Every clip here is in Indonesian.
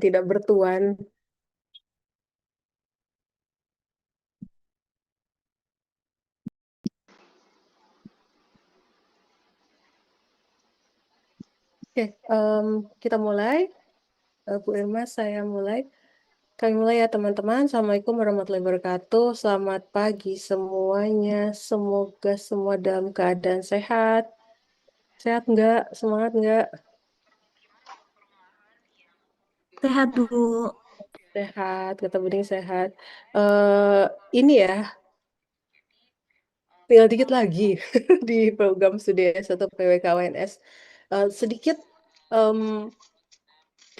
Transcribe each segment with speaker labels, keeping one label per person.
Speaker 1: tidak bertuan. Oke, kita mulai. Bu Irma, saya mulai. Kami mulai ya teman-teman. Assalamualaikum warahmatullahi wabarakatuh. Selamat pagi semuanya. Semoga semua dalam keadaan sehat. Sehat nggak? Semangat nggak?
Speaker 2: Sehat, Bu.
Speaker 1: Sehat, kata Bening sehat. Ini ya, tinggal dikit lagi di program studi S1 PWKWNS. Sedikit em,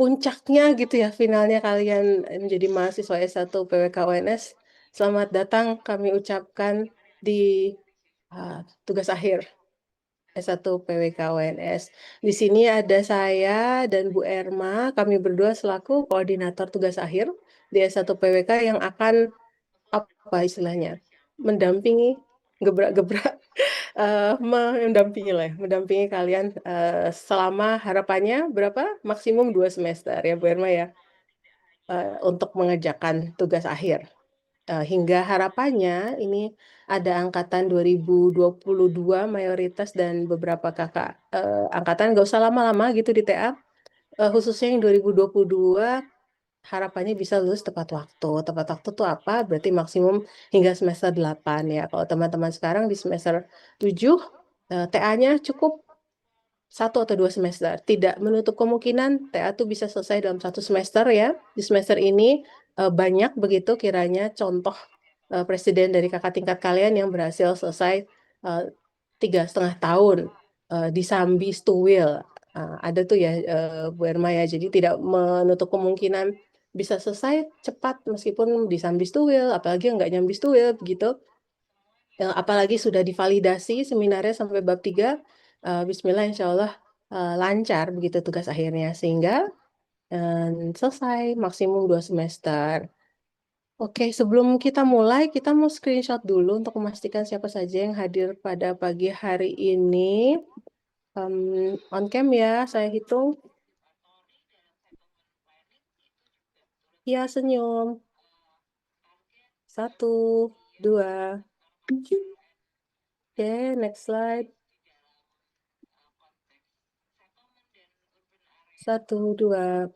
Speaker 1: puncaknya gitu ya, finalnya kalian menjadi mahasiswa S1 PWKWNS. Selamat datang kami ucapkan di tugas akhir S1 PWKWNS. Di sini ada saya dan Bu Erma, kami berdua selaku koordinator tugas akhir di S1 PWK yang akan apa istilahnya? Mendampingi, gebrak-gebrak, mendampingi lah, ya, mendampingi kalian selama harapannya berapa? Maksimum 2 semester ya Bu Erma ya, untuk mengerjakan tugas akhir. Hingga harapannya ini ada angkatan 2022 mayoritas dan beberapa kakak angkatan nggak usah lama-lama gitu di TA, khususnya yang 2022 harapannya bisa lulus tepat waktu. Tepat waktu tuh apa? Berarti maksimum hingga semester 8 ya. Kalau teman-teman sekarang di semester 7 TA-nya cukup 1 atau 2 semester. Tidak menutup kemungkinan TA tuh bisa selesai dalam 1 semester ya. Di semester ini banyak begitu kiranya contoh presiden dari kakak tingkat kalian yang berhasil selesai 3,5 tahun di Sambi Stuwil. Ada tuh ya Bu Erma ya. Jadi tidak menutup kemungkinan bisa selesai cepat meskipun di Sambi Stuwil, apalagi nggak nyambi Stuwil begitu. Apalagi sudah divalidasi seminarnya sampai bab 3, Bismillah insya Allah lancar begitu tugas akhirnya sehingga selesai maksimum 2 semester. Oke, sebelum kita mulai, kita mau screenshot dulu untuk memastikan siapa saja yang hadir pada pagi hari ini. On cam ya, saya hitung. Ya, senyum. 1, 2. Oke, next slide. 1, 2.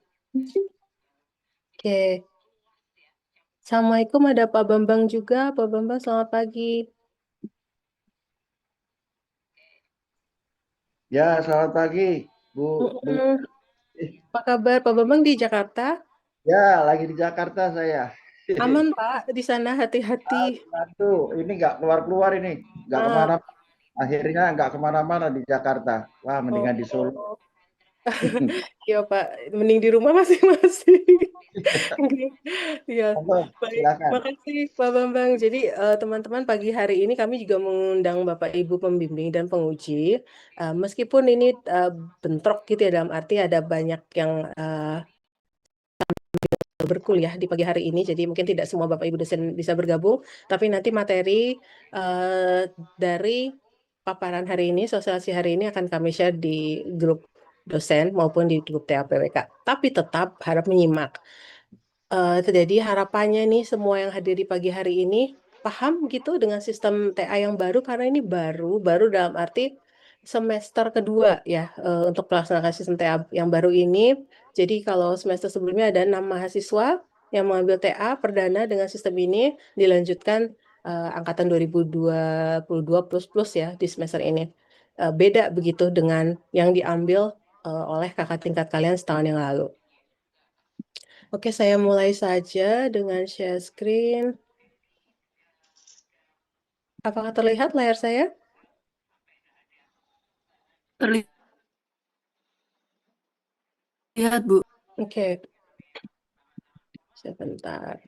Speaker 1: Oke. Assalamualaikum, ada Pak Bambang juga. Pak Bambang, selamat pagi.
Speaker 3: Ya, selamat pagi, Bu.
Speaker 1: Mm-mm. Apa kabar Pak Bambang di Jakarta?
Speaker 3: Ya, lagi di Jakarta saya.
Speaker 1: Aman Pak, di sana hati-hati.
Speaker 3: Satu, ini nggak keluar-keluar ini, nggak
Speaker 1: Ah,
Speaker 3: kemana. Akhirnya nggak kemana-mana di Jakarta. Wah,
Speaker 1: oh,
Speaker 3: mendingan di Solo.
Speaker 1: oh. Iya Pak, mending di rumah masing-masing. Iya,
Speaker 3: Monggo,
Speaker 1: baik.
Speaker 3: silakan.
Speaker 1: Makasih Pak Bambang. Jadi teman-teman pagi hari ini kami juga mengundang Bapak Ibu pembimbing dan penguji. Meskipun ini bentrok gitu ya dalam arti ada banyak yang berkuliah di pagi hari ini, jadi mungkin tidak semua Bapak Ibu dosen bisa bergabung, tapi nanti materi dari paparan hari ini, sosialisasi hari ini akan kami share di grup dosen maupun di grup TAPWK. Tapi tetap harap menyimak. Jadi harapannya nih semua yang hadir di pagi hari ini paham gitu dengan sistem TA yang baru karena ini baru dalam arti semester kedua ya untuk pelaksanaan sistem TA yang baru ini. Jadi kalau semester sebelumnya ada 6 mahasiswa yang mengambil TA perdana dengan sistem ini dilanjutkan angkatan 2022 plus ya di semester ini. Beda begitu dengan yang diambil oleh kakak tingkat kalian setahun yang lalu. Oke, saya mulai saja dengan share screen. Apakah terlihat layar saya?
Speaker 2: Terlihat, Bu.
Speaker 1: Oke, sebentar.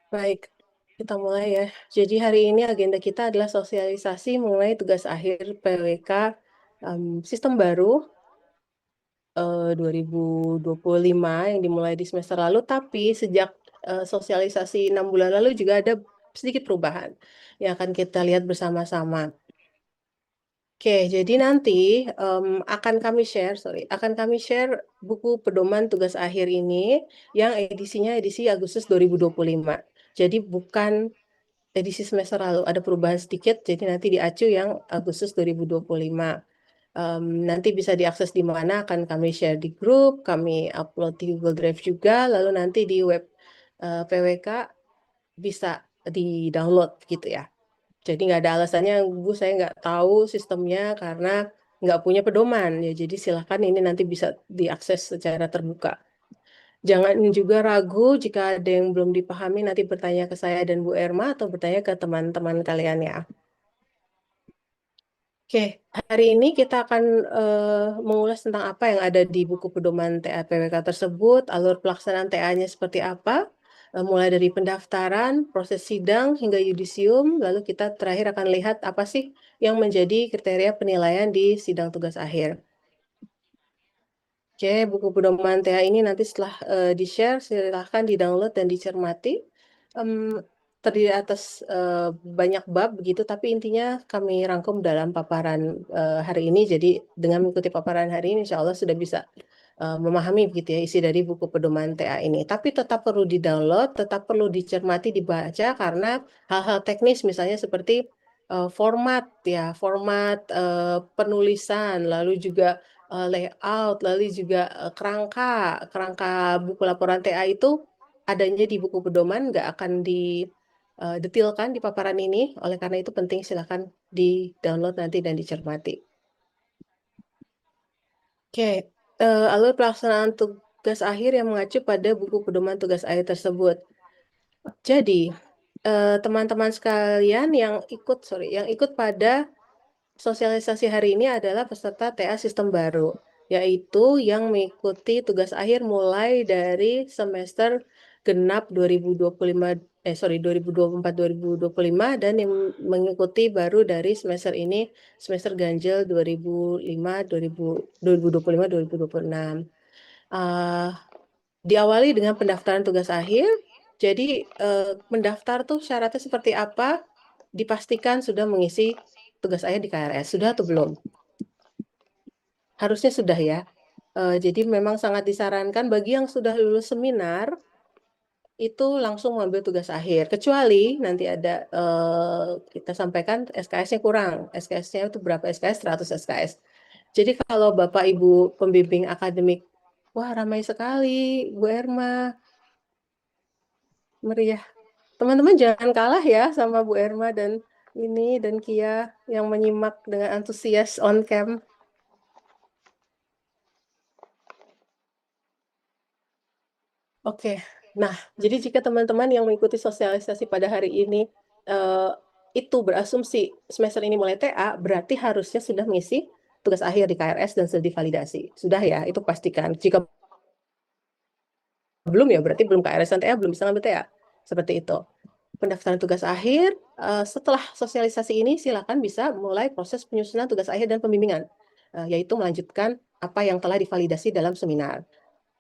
Speaker 1: Baik, kita mulai ya. Jadi hari ini agenda kita adalah sosialisasi mengenai tugas akhir PWK sistem baru 2025 yang dimulai di semester lalu, tapi sejak sosialisasi 6 bulan lalu juga ada sedikit perubahan yang akan kita lihat bersama-sama. Oke, jadi nanti akan kami share buku pedoman tugas akhir ini yang edisinya edisi Agustus 2025. Jadi bukan edisi semester lalu, ada perubahan sedikit, jadi nanti di ACU yang Agustus 2025. Nanti bisa diakses di mana akan kami share di grup, kami upload di Google Drive juga, lalu nanti di web PWK bisa di-download gitu ya. Jadi nggak ada alasannya, Bu, saya nggak tahu sistemnya karena nggak punya pedoman. Ya, jadi silakan ini nanti bisa diakses secara terbuka. Jangan juga ragu jika ada yang belum dipahami, nanti bertanya ke saya dan Bu Erma atau bertanya ke teman-teman kalian ya. Oke, hari ini kita akan mengulas tentang apa yang ada di buku pedoman TA PWK tersebut, alur pelaksanaan TA-nya seperti apa, mulai dari pendaftaran, proses sidang, hingga yudisium, lalu kita terakhir akan lihat apa sih yang menjadi kriteria penilaian di sidang tugas akhir. Oke, buku pedoman TA ini nanti setelah di-share, silahkan di-download dan dicermati. Terdiri atas banyak bab begitu, tapi intinya kami rangkum dalam paparan hari ini. Jadi dengan mengikuti paparan hari ini, insya Allah sudah bisa memahami begitu ya isi dari buku pedoman TA ini. Tapi tetap perlu di-download, tetap perlu dicermati, dibaca karena hal-hal teknis misalnya seperti format ya, format penulisan, lalu juga layout, lalu juga kerangka buku laporan TA itu adanya di buku pedoman, nggak akan didetilkan di paparan ini. Oleh karena itu penting silakan di-download nanti dan dicermati. Oke, alur pelaksanaan tugas akhir yang mengacu pada buku pedoman tugas akhir tersebut. Jadi, teman-teman sekalian yang ikut pada sosialisasi hari ini adalah peserta TA sistem baru, yaitu yang mengikuti tugas akhir mulai dari semester genap 2024-2025 dan yang mengikuti baru dari semester ini, semester ganjil 2025-2026. Diawali dengan pendaftaran tugas akhir. Jadi mendaftar tuh syaratnya seperti apa? Dipastikan sudah mengisi tugas akhir di KRS. Sudah atau belum? Harusnya sudah ya. Jadi memang sangat disarankan bagi yang sudah lulus seminar itu langsung mengambil tugas akhir. Kecuali nanti ada kita sampaikan SKS-nya kurang. SKS-nya itu berapa SKS? 100 SKS. Jadi kalau Bapak Ibu pembimbing akademik, wah ramai sekali Bu Erma, meriah. Teman-teman jangan kalah ya sama Bu Erma dan Kia yang menyimak dengan antusias on cam. Oke, nah jadi jika teman-teman yang mengikuti sosialisasi pada hari ini itu berasumsi semester ini mulai TA, berarti harusnya sudah mengisi tugas akhir di KRS dan sudah divalidasi. Sudah ya, itu pastikan. Jika belum ya berarti belum KRS dan TA, belum bisa ngambil TA. Seperti itu. Pendaftaran tugas akhir, setelah sosialisasi ini silakan bisa mulai proses penyusunan tugas akhir dan pembimbingan, yaitu melanjutkan apa yang telah divalidasi dalam seminar.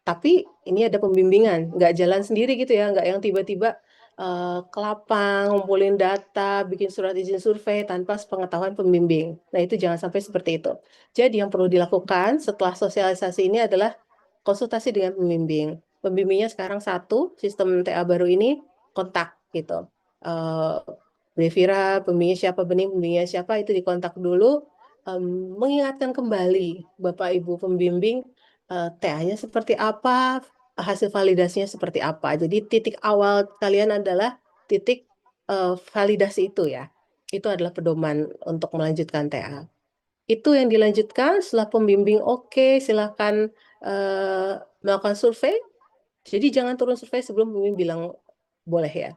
Speaker 1: Tapi ini ada pembimbingan, nggak jalan sendiri gitu ya, nggak yang tiba-tiba ke lapang, ngumpulin data, bikin surat izin survei tanpa sepengetahuan pembimbing. Nah itu jangan sampai seperti itu. Jadi yang perlu dilakukan setelah sosialisasi ini adalah konsultasi dengan pembimbing. Pembimbingnya sekarang satu, sistem TA baru ini kontak gitu. Devira, pembimbingnya siapa, itu dikontak dulu, mengingatkan kembali Bapak Ibu pembimbing TA-nya seperti apa, hasil validasinya seperti apa. Jadi titik awal kalian adalah titik validasi itu ya. Itu adalah pedoman untuk melanjutkan TA. Itu yang dilanjutkan setelah pembimbing oke, silakan melakukan survei. Jadi jangan turun survei sebelum pembimbing bilang boleh ya.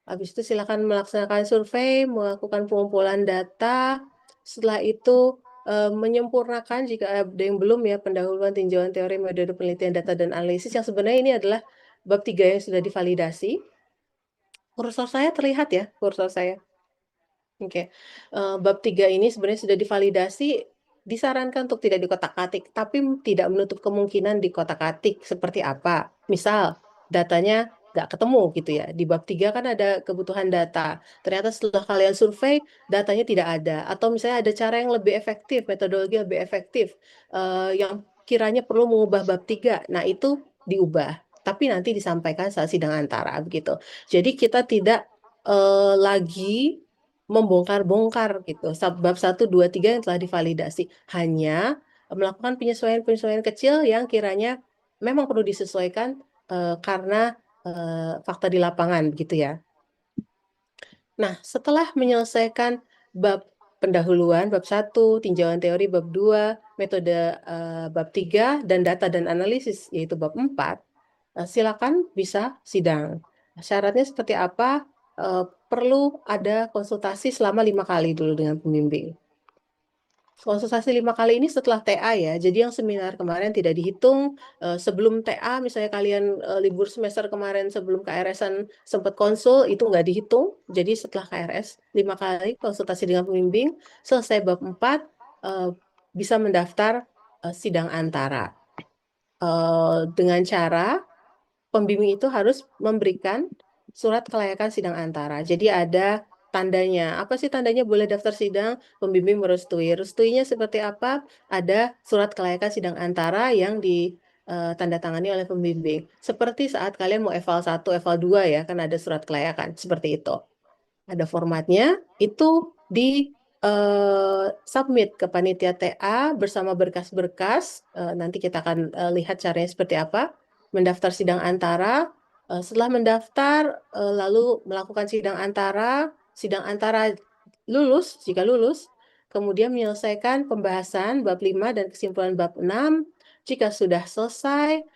Speaker 1: Habis itu silakan melaksanakan survei, melakukan pengumpulan data. Setelah itu menyempurnakan jika ada yang belum ya, pendahuluan tinjauan teori metode penelitian data dan analisis yang sebenarnya ini adalah bab 3 yang sudah divalidasi. Kursor saya terlihat ya, kursor saya. Oke, bab 3 ini sebenarnya sudah divalidasi, disarankan untuk tidak dikotak-atik, tapi tidak menutup kemungkinan dikotak-atik seperti apa. Misal, datanya nggak ketemu gitu ya. Di bab 3 kan ada kebutuhan data. Ternyata setelah kalian survei, datanya tidak ada. Atau misalnya ada cara yang lebih efektif, metodologi lebih efektif, yang kiranya perlu mengubah bab 3. Nah, itu diubah. Tapi nanti disampaikan saat sidang antara, begitu. Jadi kita tidak lagi membongkar-bongkar gitu. Bab 1, 2, 3 yang telah divalidasi. Hanya melakukan penyesuaian-penyesuaian kecil yang kiranya memang perlu disesuaikan karena fakta di lapangan gitu ya. Nah, setelah menyelesaikan bab pendahuluan, bab 1, tinjauan teori, bab 2, metode bab 3, dan data dan analisis, yaitu bab 4, silakan bisa sidang. Syaratnya seperti apa? Perlu ada konsultasi selama 5 kali dulu dengan pembimbing. Konsultasi 5 kali ini setelah TA ya, jadi yang seminar kemarin tidak dihitung. Sebelum TA, misalnya kalian libur semester kemarin sebelum KRS-an sempat konsul, itu nggak dihitung. Jadi setelah KRS, 5 kali konsultasi dengan pembimbing, selesai bab 4, bisa mendaftar sidang antara. Dengan cara pembimbing itu harus memberikan surat kelayakan sidang antara. Jadi ada tandanya. Apa sih tandanya boleh daftar sidang? Pembimbing merestui. Restuinya seperti apa? Ada surat kelayakan sidang antara yang ditandatangani oleh pembimbing. Seperti saat kalian mau eval 1, eval 2 ya, kan ada surat kelayakan. Seperti itu. Ada formatnya, itu di submit ke panitia TA bersama berkas-berkas. Nanti kita akan lihat caranya seperti apa. Mendaftar sidang antara. Setelah mendaftar, lalu melakukan sidang antara lulus, jika lulus, kemudian menyelesaikan pembahasan bab 5 dan kesimpulan bab 6. Jika sudah selesai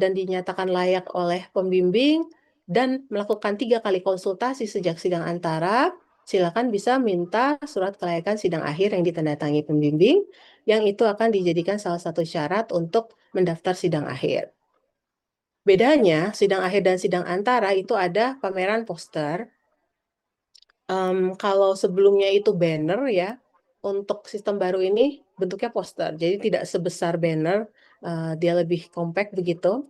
Speaker 1: dan dinyatakan layak oleh pembimbing, dan melakukan 3 kali konsultasi sejak sidang antara, silakan bisa minta surat kelayakan sidang akhir yang ditandatangani pembimbing, yang itu akan dijadikan salah satu syarat untuk mendaftar sidang akhir. Bedanya, sidang akhir dan sidang antara itu ada pameran poster. Kalau sebelumnya itu banner ya, untuk sistem baru ini bentuknya poster, jadi tidak sebesar banner, dia lebih compact begitu.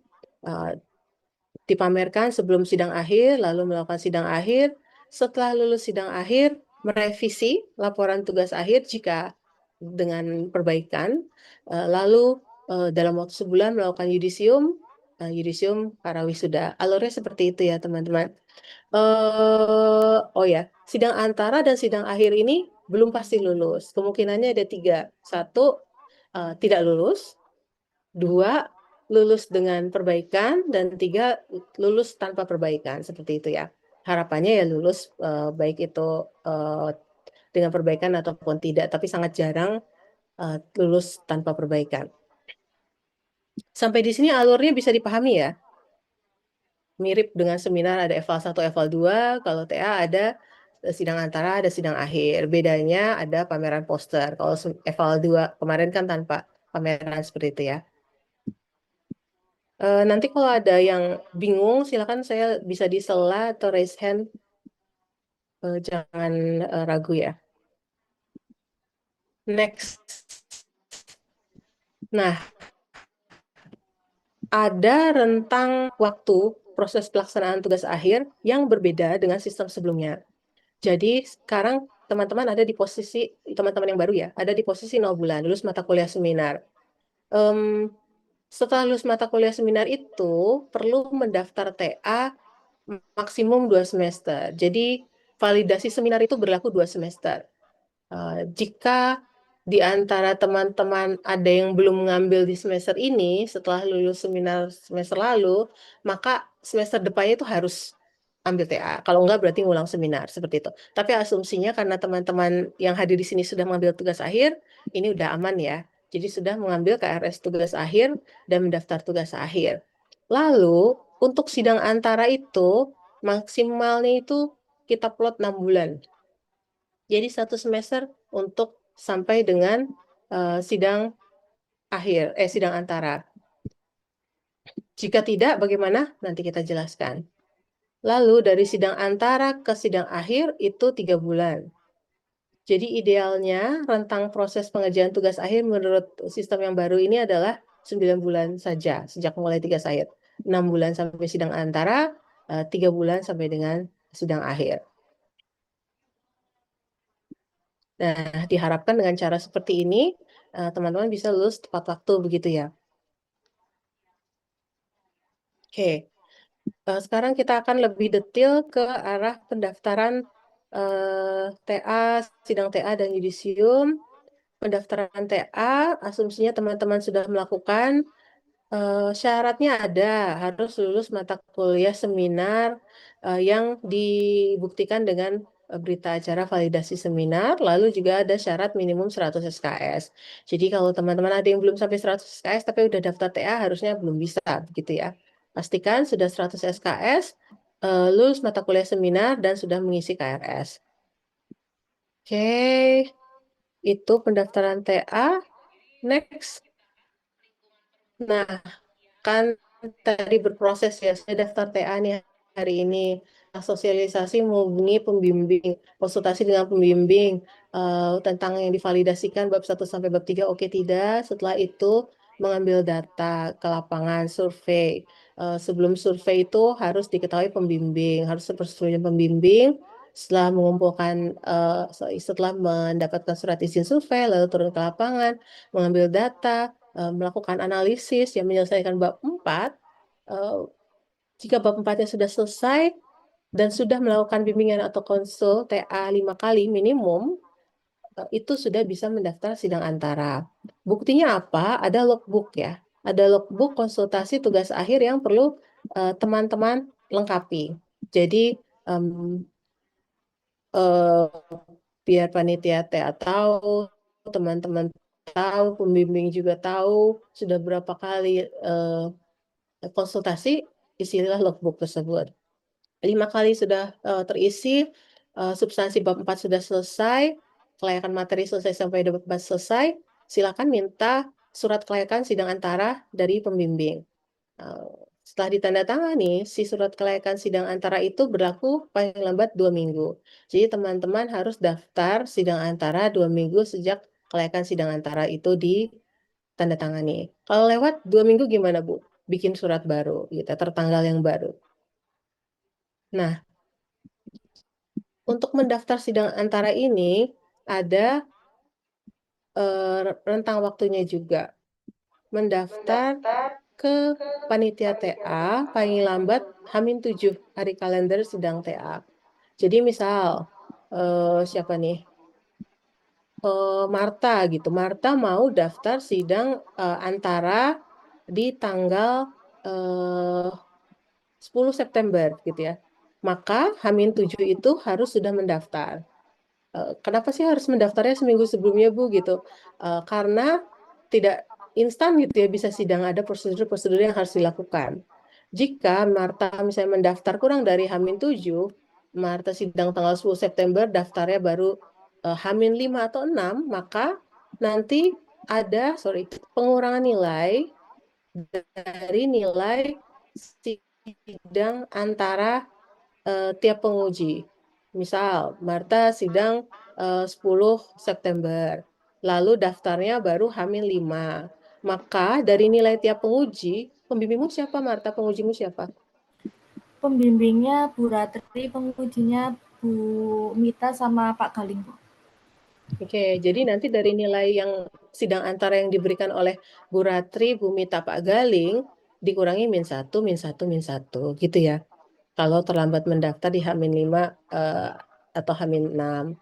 Speaker 1: Dipamerkan sebelum sidang akhir, lalu melakukan sidang akhir. Setelah lulus sidang akhir, merevisi laporan tugas akhir jika dengan perbaikan, lalu dalam waktu sebulan melakukan yudisium para wisuda. Alurnya seperti itu ya teman-teman. Oh ya, sidang antara dan sidang akhir ini belum pasti lulus. Kemungkinannya ada 3. 1, tidak lulus. 2, lulus dengan perbaikan, dan 3, lulus tanpa perbaikan, seperti itu ya. Harapannya ya lulus, baik itu dengan perbaikan ataupun tidak, tapi sangat jarang lulus tanpa perbaikan. Sampai di sini alurnya bisa dipahami ya. Mirip dengan seminar ada eval 1, eval 2, kalau TA ada sidang antara, ada sidang akhir. Bedanya ada pameran poster. Kalau eval 2 kemarin kan tanpa pameran seperti itu ya. Nanti kalau ada yang bingung, silakan saya bisa di sela atau raise hand. Jangan ragu ya. Next. Nah, ada rentang waktu proses pelaksanaan tugas akhir yang berbeda dengan sistem sebelumnya. Jadi sekarang teman-teman ada di posisi, teman-teman yang baru ya, ada di posisi 0 bulan, lulus mata kuliah seminar. Setelah lulus mata kuliah seminar itu, perlu mendaftar TA maksimum 2 semester. Jadi validasi seminar itu berlaku 2 semester. Jika di antara teman-teman ada yang belum mengambil di semester ini, setelah lulus seminar semester lalu, maka semester depannya itu harus ambil TA. Kalau enggak berarti ngulang seminar, seperti itu. Tapi asumsinya karena teman-teman yang hadir di sini sudah mengambil tugas akhir, ini udah aman ya. Jadi sudah mengambil KRS tugas akhir dan mendaftar tugas akhir. Lalu, untuk sidang antara itu, maksimalnya itu kita plot 6 bulan. Jadi 1 semester untuk sampai dengan sidang antara. Jika tidak, bagaimana? Nanti kita jelaskan. Lalu dari sidang antara ke sidang akhir itu 3 bulan. Jadi idealnya rentang proses pengerjaan tugas akhir menurut sistem yang baru ini adalah 9 bulan saja sejak mulai tugas akhir. 6 bulan sampai sidang antara, 3 bulan sampai dengan sidang akhir. Nah, diharapkan dengan cara seperti ini, teman-teman bisa lulus tepat waktu begitu ya. Oke, sekarang kita akan lebih detail ke arah pendaftaran TA, sidang TA dan yudisium. Pendaftaran TA, asumsinya teman-teman sudah melakukan. Syaratnya ada, harus lulus mata kuliah seminar yang dibuktikan dengan berita acara validasi seminar, lalu juga ada syarat minimum 100 SKS. Jadi kalau teman-teman ada yang belum sampai 100 SKS tapi udah daftar TA, harusnya belum bisa, begitu ya. Pastikan sudah 100 SKS, lulus mata kuliah seminar, dan sudah mengisi KRS. Oke, itu pendaftaran TA. Next. Nah, kan tadi berproses ya, saya daftar TA nih hari ini. Nah, sosialisasi menghubungi pembimbing, konsultasi dengan pembimbing tentang yang divalidasikan bab 1 sampai bab 3 oke tidak. Setelah itu mengambil data ke lapangan, survei. Sebelum survei itu harus diketahui pembimbing, harus persetujuan pembimbing. Setelah mengumpulkan, setelah mendapatkan surat izin survei, lalu turun ke lapangan, mengambil data, melakukan analisis yang menyelesaikan bab 4. Jika bab 4-nya sudah selesai dan sudah melakukan bimbingan atau konsul TA 5 kali minimum, itu sudah bisa mendaftar sidang antara. Buktinya apa? Ada logbook ya. Ada logbook konsultasi tugas akhir yang perlu teman-teman lengkapi. Jadi em, eh, biar panitia TA tahu, teman-teman tahu, pembimbing juga tahu sudah berapa kali konsultasi, isilah logbook tersebut. 5 kali sudah terisi, substansi bab 4 sudah selesai, kelayakan materi selesai sampai bab 4 selesai, silakan minta surat kelayakan sidang antara dari pembimbing. Setelah ditandatangani, si surat kelayakan sidang antara itu berlaku paling lambat 2 minggu. Jadi teman-teman harus daftar sidang antara 2 minggu sejak kelayakan sidang antara itu ditandatangani. Kalau lewat 2 minggu gimana, Bu? Bikin surat baru, gitu, tertanggal yang baru. Nah, untuk mendaftar sidang antara ini ada rentang waktunya juga. Mendaftar ke panitia TA paling lambat H-7 hari kalender sidang TA. Jadi misal siapa nih? Marta gitu. Marta mau daftar sidang antara di tanggal 10 September gitu ya. Maka H-7 itu harus sudah mendaftar. Kenapa sih harus mendaftarnya seminggu sebelumnya, Bu, gitu? Karena tidak instan gitu ya bisa sidang, ada prosedur-prosedur yang harus dilakukan. Jika Marta misalnya mendaftar kurang dari H-7, Marta sidang tanggal 10 September, daftarnya baru H-5 atau 6, maka nanti ada pengurangan nilai dari nilai sidang antara tiap penguji. Misal, Marta sidang 10 September, lalu daftarnya baru H-5. Maka dari nilai tiap penguji, pembimbingmu siapa, Marta? Pengujimu siapa?
Speaker 2: Pembimbingnya Bu Ratri, pengujinya Bu Mita sama Pak Galing, Bu.
Speaker 1: Oke, jadi nanti dari nilai yang sidang antara yang diberikan oleh Bu Ratri, Bu Mita, Pak Galing, dikurangi -1, -1, -1, gitu ya. Kalau terlambat mendaftar di H-5 atau H-6.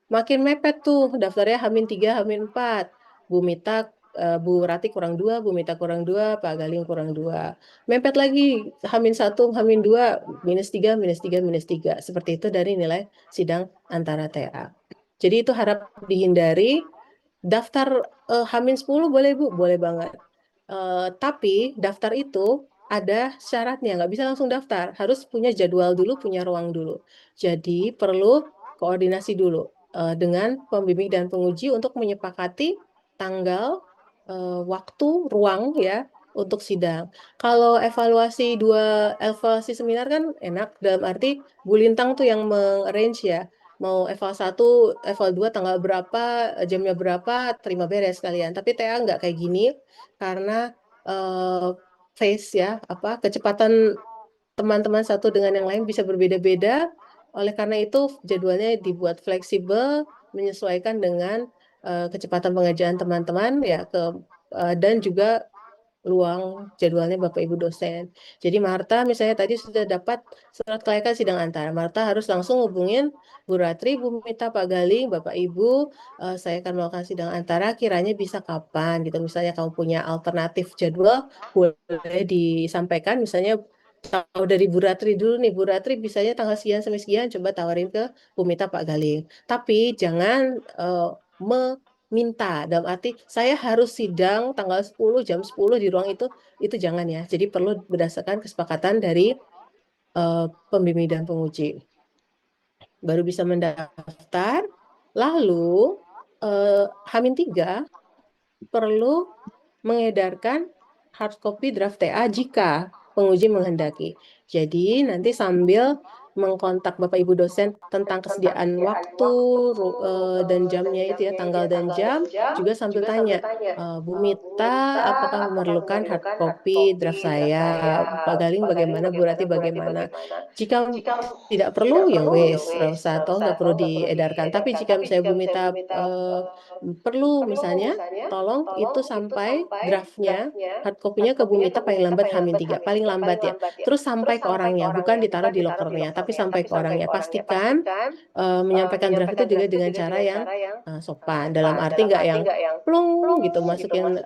Speaker 1: Makin mepet tuh, daftarnya H-3, H-4. Bu Mita, Bu Rati kurang 2, Bu Mita kurang 2, Pak Galing kurang 2. Mepet lagi, H-1, H-2, -3, -3, -3. Seperti itu dari nilai sidang antara TA. Jadi itu harap dihindari. Daftar H-10 boleh, Bu? Boleh banget. Tapi daftar itu ada syaratnya, nggak bisa langsung daftar. Harus punya jadwal dulu, punya ruang dulu. Jadi perlu koordinasi dulu dengan pembimbing dan penguji untuk menyepakati tanggal, waktu, ruang ya untuk sidang. Kalau evaluasi seminar kan enak, dalam arti Bu Lintang tuh yang mengarrange ya. Mau eval 1, eval 2 tanggal berapa, jamnya berapa, terima beres kalian. Tapi TA nggak kayak gini karena pace ya, kecepatan teman-teman satu dengan yang lain bisa berbeda-beda. Oleh karena itu jadwalnya dibuat fleksibel, menyesuaikan dengan kecepatan pengerjaan teman-teman ya dan juga luang jadwalnya Bapak Ibu dosen. Jadi Marta misalnya tadi sudah dapat surat kelayakan sidang antara. Marta harus langsung hubungin Bu Ratri, Bu Mita, Pak Galing, Bapak Ibu, saya akan melakukan sidang antara, kiranya bisa kapan gitu. Misalnya kamu punya alternatif jadwal, boleh disampaikan. Misalnya tahu dari Bu Ratri dulu nih, Bu Ratri bisanya tanggal sekian sampai sekian, coba tawarin ke Bu Mita, Pak Galing. Tapi jangan minta dalam arti saya harus sidang tanggal 10 jam 10 di ruang itu jangan ya. Jadi perlu berdasarkan kesepakatan dari pembimbing dan penguji. Baru bisa mendaftar. Lalu H-3 perlu mengedarkan hard copy draft TA jika penguji menghendaki. Jadi nanti sambil mengkontak Bapak Ibu dosen tentang kesediaan waktu dan jamnya itu ya, tanggal dan jam, juga sambil tanya, Bu Mita, apakah memerlukan hard copy draft saya? Pak Galing bagaimana? Bu Rati bagaimana? Jika tidak perlu, ya wes, usah atau nggak perlu diedarkan. Tapi jika misalnya Bu Mita perlu misalnya, tolong itu sampai draftnya, hard copy-nya ke Bu Mita paling lambat H-3, paling lambat ya. Terus sampai ke orangnya, bukan ditaruh di lokernya, tapi sampai ke orangnya. Pastikan menyampaikan draft itu juga dengan cara yang sopan. Dalam arti nggak yang plung gitu masukin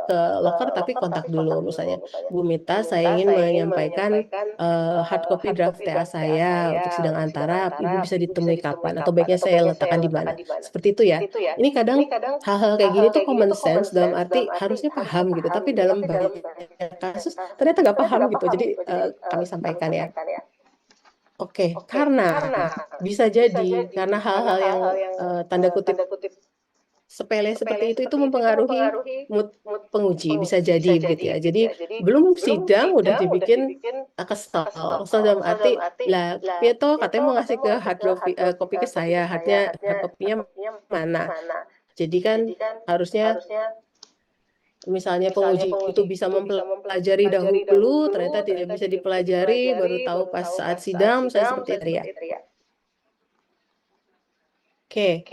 Speaker 1: ke loker, tapi kontak dulu. Misalnya, Bu Mita, saya ingin menyampaikan hard copy draft TA saya untuk sidang antara, Ibu bisa ditemui kapan, atau baiknya saya letakkan di mana. Seperti itu ya. Ini kadang hal-hal kayak gini tuh common sense, dalam arti harusnya paham gitu, tapi dalam banyak kasus ternyata nggak paham gitu. Jadi kami sampaikan ya. Oke, karena bisa jadi karena hal-hal yang tanda kutip sepele seperti itu mempengaruhi mood penguji, bisa jadi begitu ya. Jadi belum sidang udah dibikin kesel dalam arti lah Pieto katanya mau ngasih ke copy ke saya, hard copy-nya mana. Jadi kan harusnya misalnya penguji itu bisa mempelajari dahulu, ternyata tidak bisa dipelajari, baru tahu pas saat sidang, misalnya seperti itu ya. Oke,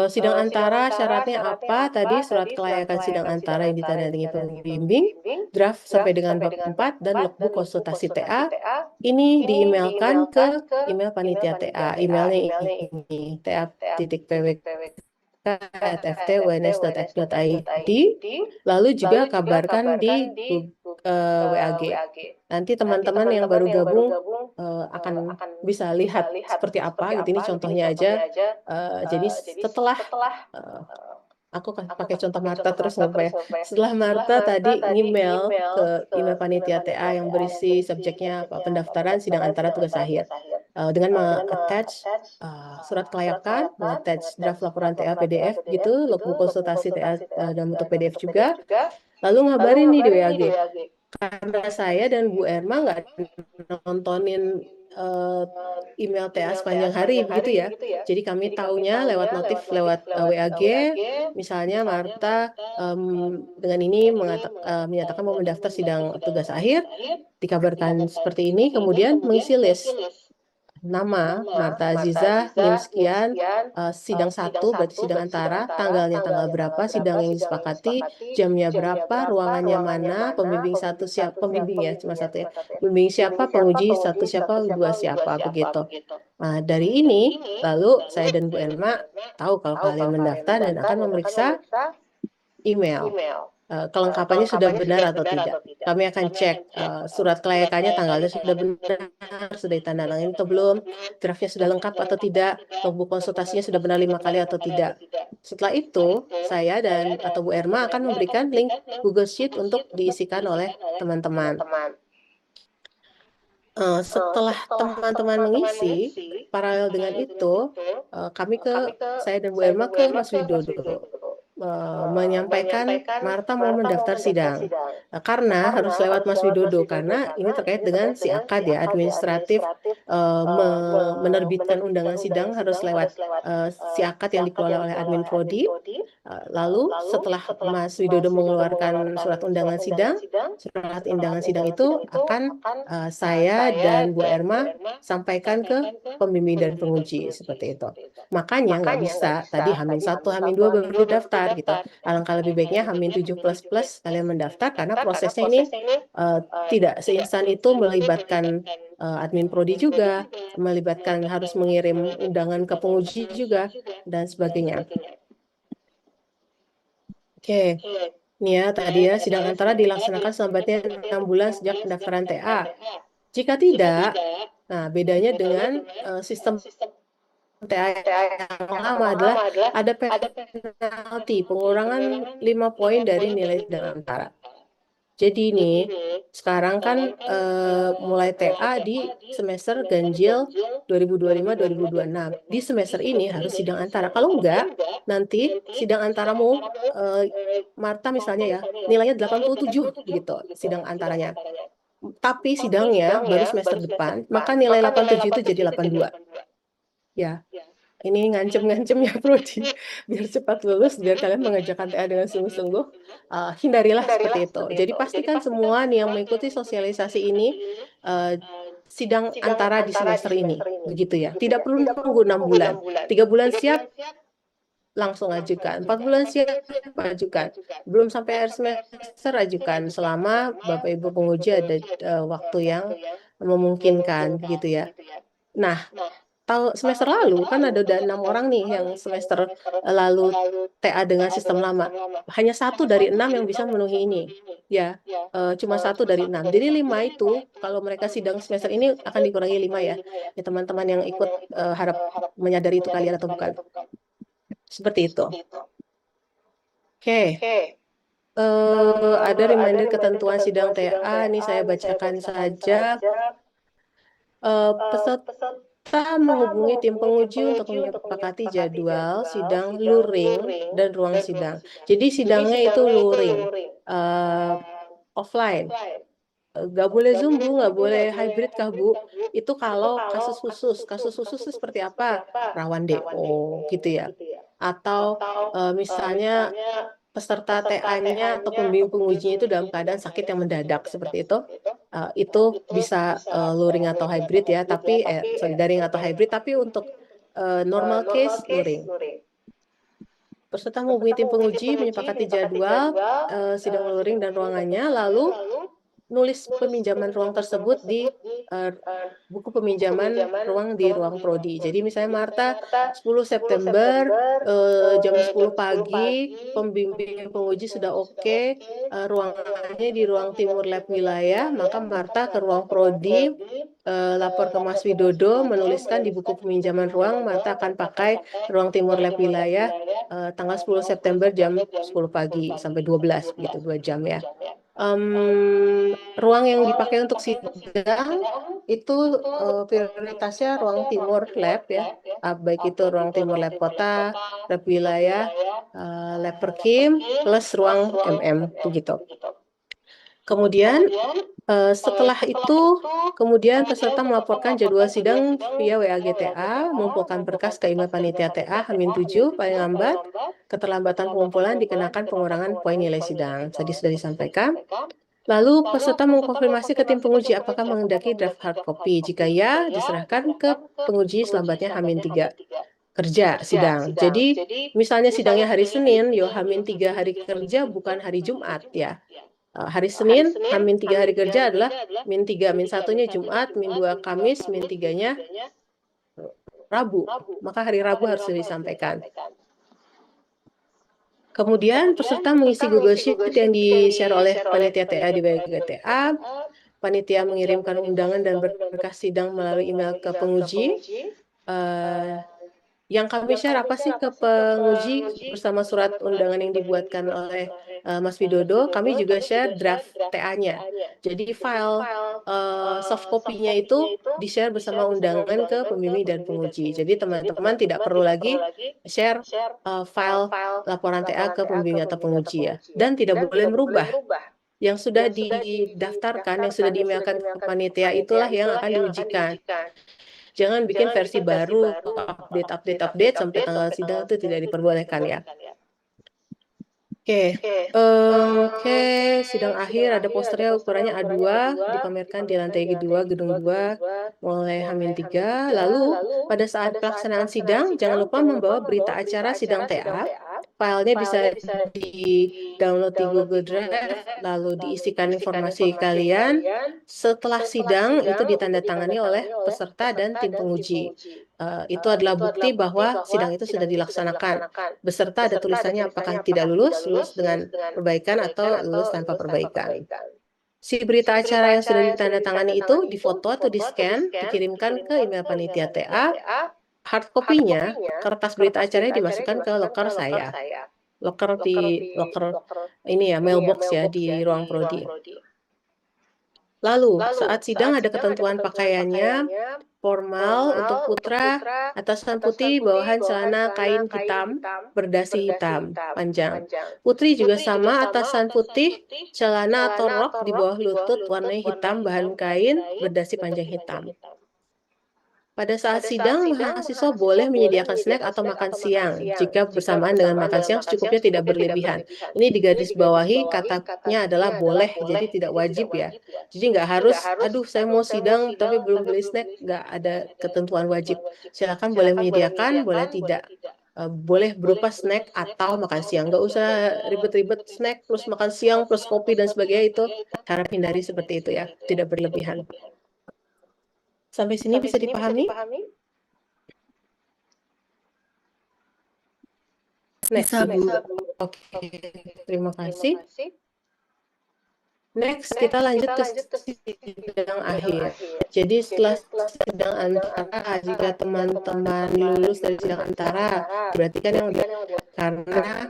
Speaker 1: sidang antara syaratnya apa? Tadi surat kelayakan sidang antara yang ditandatangani pembimbing, draft sampai dengan bab 4, dan logbook konsultasi TA. Ini diemailkan ke email panitia TA. Emailnya ini, ta.pwk@ft.uns.ac.id. Lalu juga kabarkan di WAG. Nanti teman-teman yang baru gabung akan bisa lihat seperti apa gitu. Ini contohnya aja. Jadi setelah aku pakai contoh Marta terus nggak apa ya. Setelah Marta tadi email ke email panitia TA yang berisi subjeknya pendaftaran sidang antara tugas akhir dengan meng-attach surat kelayakan, meng-attach draft laporan TA PDF gitu, logbook konsultasi TA dalam bentuk PDF juga. Lalu ngabarin nih di WAG. Karena saya dan Bu Erma nggak nontonin email TA sepanjang hari begitu ya. Jadi kami taunya lewat notif lewat WAG, misalnya Marta dengan ini menyatakan mau mendaftar sidang tugas akhir, dikabarkan seperti ini, kemudian mengisi list nama Marta Aziza, NIM sekian, sidang 1 berarti sidang antara, tanggalnya tanggal berapa, sidang yang disepakati, jamnya berapa, ruangannya mana, pembimbing satu siapa, pembimbing ya cuma satu ya, pembimbing siapa, penguji satu siapa, dua siapa, begitu. Nah dari ini, lalu saya dan Bu Elma tahu kalau kalian mendaftar dan akan memeriksa email. Kelengkapannya sudah benar atau tidak. Kami akan cek surat kelayakannya tanggalnya sudah benar, sudah ditandatangani atau belum, draftnya sudah lengkap atau tidak, logbook konsultasinya sudah benar 5 kali atau tidak. Setelah itu, saya dan atau Bu Erma akan memberikan link Google Sheet untuk diisikan oleh teman-teman. Setelah teman-teman mengisi, paralel dengan itu, saya dan Bu Erma ke Mas Widodo. menyampaikan Marta mau mendaftar sidang. Karena harus lewat Mas Widodo, karena ini terkait dengan si akad ya, administratif menerbitkan undangan sidang harus lewat si akad yang dikelola oleh admin prodi. Lalu setelah Mas Widodo mengeluarkan surat undangan sidang itu akan saya dan Bu Erma sampaikan ke pembimbing dan penguji seperti itu. Makanya nggak bisa tadi H-1, H-2 baru daftar gitu. Alangkah lebih baiknya H-7 plus kalian mendaftar karena prosesnya ini tidak seinstan itu, melibatkan admin prodi juga, melibatkan harus mengirim undangan ke penguji juga dan sebagainya. Oke, ini ya tadi ya sidang antara dilaksanakan selambatnya 6 bulan sejak pendaftaran TA. Jika tidak, nah bedanya dengan sistem TA yang lama adalah ada penalti pengurangan 5 poin dari nilai sidang antara. Jadi ini sekarang kan mulai TA di semester ganjil 2025-2026. Di semester ini harus sidang antara. Kalau enggak, nanti sidang antaramu Marta misalnya ya, nilainya 87 begitu sidang antaranya. Tapi sidangnya baru semester depan, maka nilai 87 itu jadi 82. Ya. Ini ngancem-ngancem ya Prodi, biar cepat lulus, biar kalian mengerjakan TA dengan sungguh-sungguh. Hindarilah seperti itu. Jadi pastikan semua nih yang mengikuti sosialisasi ini sidang antara di semester ini, begitu ya. Tidak perlu nunggu 6 bulan, 3 bulan siap langsung ajukan, 4 bulan siap ajukan, belum sampai akhir semester ajukan selama Bapak Ibu penguji ada waktu yang memungkinkan, gitu ya. Nah, semester lalu kan ada 6 orang nih yang semester lalu TA dengan sistem lama. Hanya 1 dari 6 yang bisa memenuhi ini. Ya, cuma 1 dari 6. Jadi 5 itu kalau mereka sidang semester ini akan dikurangi 5 ya. Ya teman-teman yang ikut harap menyadari itu kalian atau bukan. Seperti itu. Oke. Ada reminder ketentuan sidang TA. Ini saya bacakan saja. Peserta menghubungi tim penguji untuk menyepakati jadwal sidang luring dan ruang sidang. Jadi sidangnya itu luring, offline. Nggak boleh Zoom, Bu, nggak boleh hybrid kah, Bu? Itu kalau kasus khusus. Kasus khusus itu seperti apa? Rawan DO, gitu ya. Atau misalnya peserta TA-nya atau pembimbing pengujinya itu dalam keadaan sakit yang mendadak seperti itu bisa luring atau hybrid ya, tapi daring atau hybrid, tapi untuk normal case luring. Peserta menghubungi tim penguji, menyepakati jadwal sidang luring dan ruangannya, lalu nulis peminjaman ruang tersebut di buku peminjaman ruang di ruang prodi. Jadi misalnya Marta 10 September jam 10 pagi pembimbing penguji sudah oke, ruangannya di ruang timur lab wilayah, maka Marta ke ruang prodi lapor ke Mas Widodo, menuliskan di buku peminjaman ruang Marta akan pakai ruang timur lab wilayah tanggal 10 September jam 10 pagi sampai 12 gitu, 2 jam ya. Ruang yang dipakai untuk sidang itu prioritasnya ruang timur lab ya, baik itu ruang timur lab kota, lab wilayah, lab perkim, plus ruang MM begitu. Kemudian setelah itu, kemudian peserta melaporkan jadwal sidang via WA-GTA, mengumpulkan berkas ke email panitia TA H-7 paling lambat. Keterlambatan pengumpulan dikenakan pengurangan poin nilai sidang. Tadi sudah disampaikan. Lalu peserta mengkonfirmasi ke tim penguji apakah menghendaki draft hard copy. Jika ya, diserahkan ke penguji selambatnya H-3 kerja sidang. Jadi misalnya sidangnya hari Senin, yo H-3 hari kerja bukan hari Jumat ya. Hari Senin, H-3 hari kerja adalah -3, -1-nya Jumat, -2 Kamis, -3-nya Rabu. Maka hari Rabu harus disampaikan. Kemudian peserta mengisi Google Sheet yang di-share oleh panitia TA di WGTA. Panitia mengirimkan undangan dan berkas sidang melalui email ke penguji. Yang kami share apa sih ke penguji bersama surat undangan yang dibuatkan oleh Mas Widodo, kami juga share draft TA-nya. Jadi file soft copy-nya itu di-share bersama undangan ke pembimbing dan penguji. Jadi teman-teman tidak perlu lagi share file laporan TA ke pembimbing atau penguji ya. Dan tidak boleh merubah. Yang sudah didaftarkan, yang sudah di-emailkan ke panitia itulah yang akan diujikan. Jangan bikin versi baru, update sampai tanggal sidang itu tidak diperbolehkan ya. Oke, sidang akhir ada posternya ukurannya A2, dipamerkan di lantai 2, gedung 2, mulai H-3. Lalu pada saat pelaksanaan sidang, jangan lupa membawa berita acara sidang TA. Filenya bisa di-download di Google Drive, lalu diisikan informasi kalian. Setelah sidang, itu ditandatangani oleh peserta dan tim penguji. Itu adalah bukti bahwa sidang itu sudah dilaksanakan. Beserta ada tulisannya apakah tidak lulus dengan perbaikan atau lulus tanpa perbaikan. Si berita acara yang sudah ditandatangani itu difoto atau di-scan, dikirimkan ke email panitia TA. Hard copy-nya, kertas berita acaranya dimasukkan ke loker saya. Loker ini ya, mailbox ya di ruang prodi. Lalu, saat sidang ada ketentuan pakaiannya, formal untuk putra, atasan putih, bawahan celana kain hitam, berdasi hitam, panjang. Putri juga sama, atasan putih, celana atau rok di bawah lutut warna hitam, bahan kain, berdasi panjang hitam. Pada saat sidang, mahasiswa boleh menyediakan snack atau makan siang jika bersamaan dengan makan siang secukupnya tidak berlebihan. Ini digarisbawahi katanya adalah boleh, jadi tidak wajib ya. Jadi nggak harus, aduh saya mau sidang tapi belum beli snack, nggak ada ketentuan wajib. Silakan boleh menyediakan, boleh tidak. Boleh berupa snack atau makan siang. Nggak usah ribet-ribet snack plus makan siang plus kopi dan sebagainya, itu harap hindari seperti itu ya, tidak berlebihan. Sampai sini bisa dipahami? Next. Oke, terima kasih. Next, kita lanjut ke sidang akhir. Jadi setelah sidang antara, jika teman-teman lulus dari sidang antara, berarti kan yang karena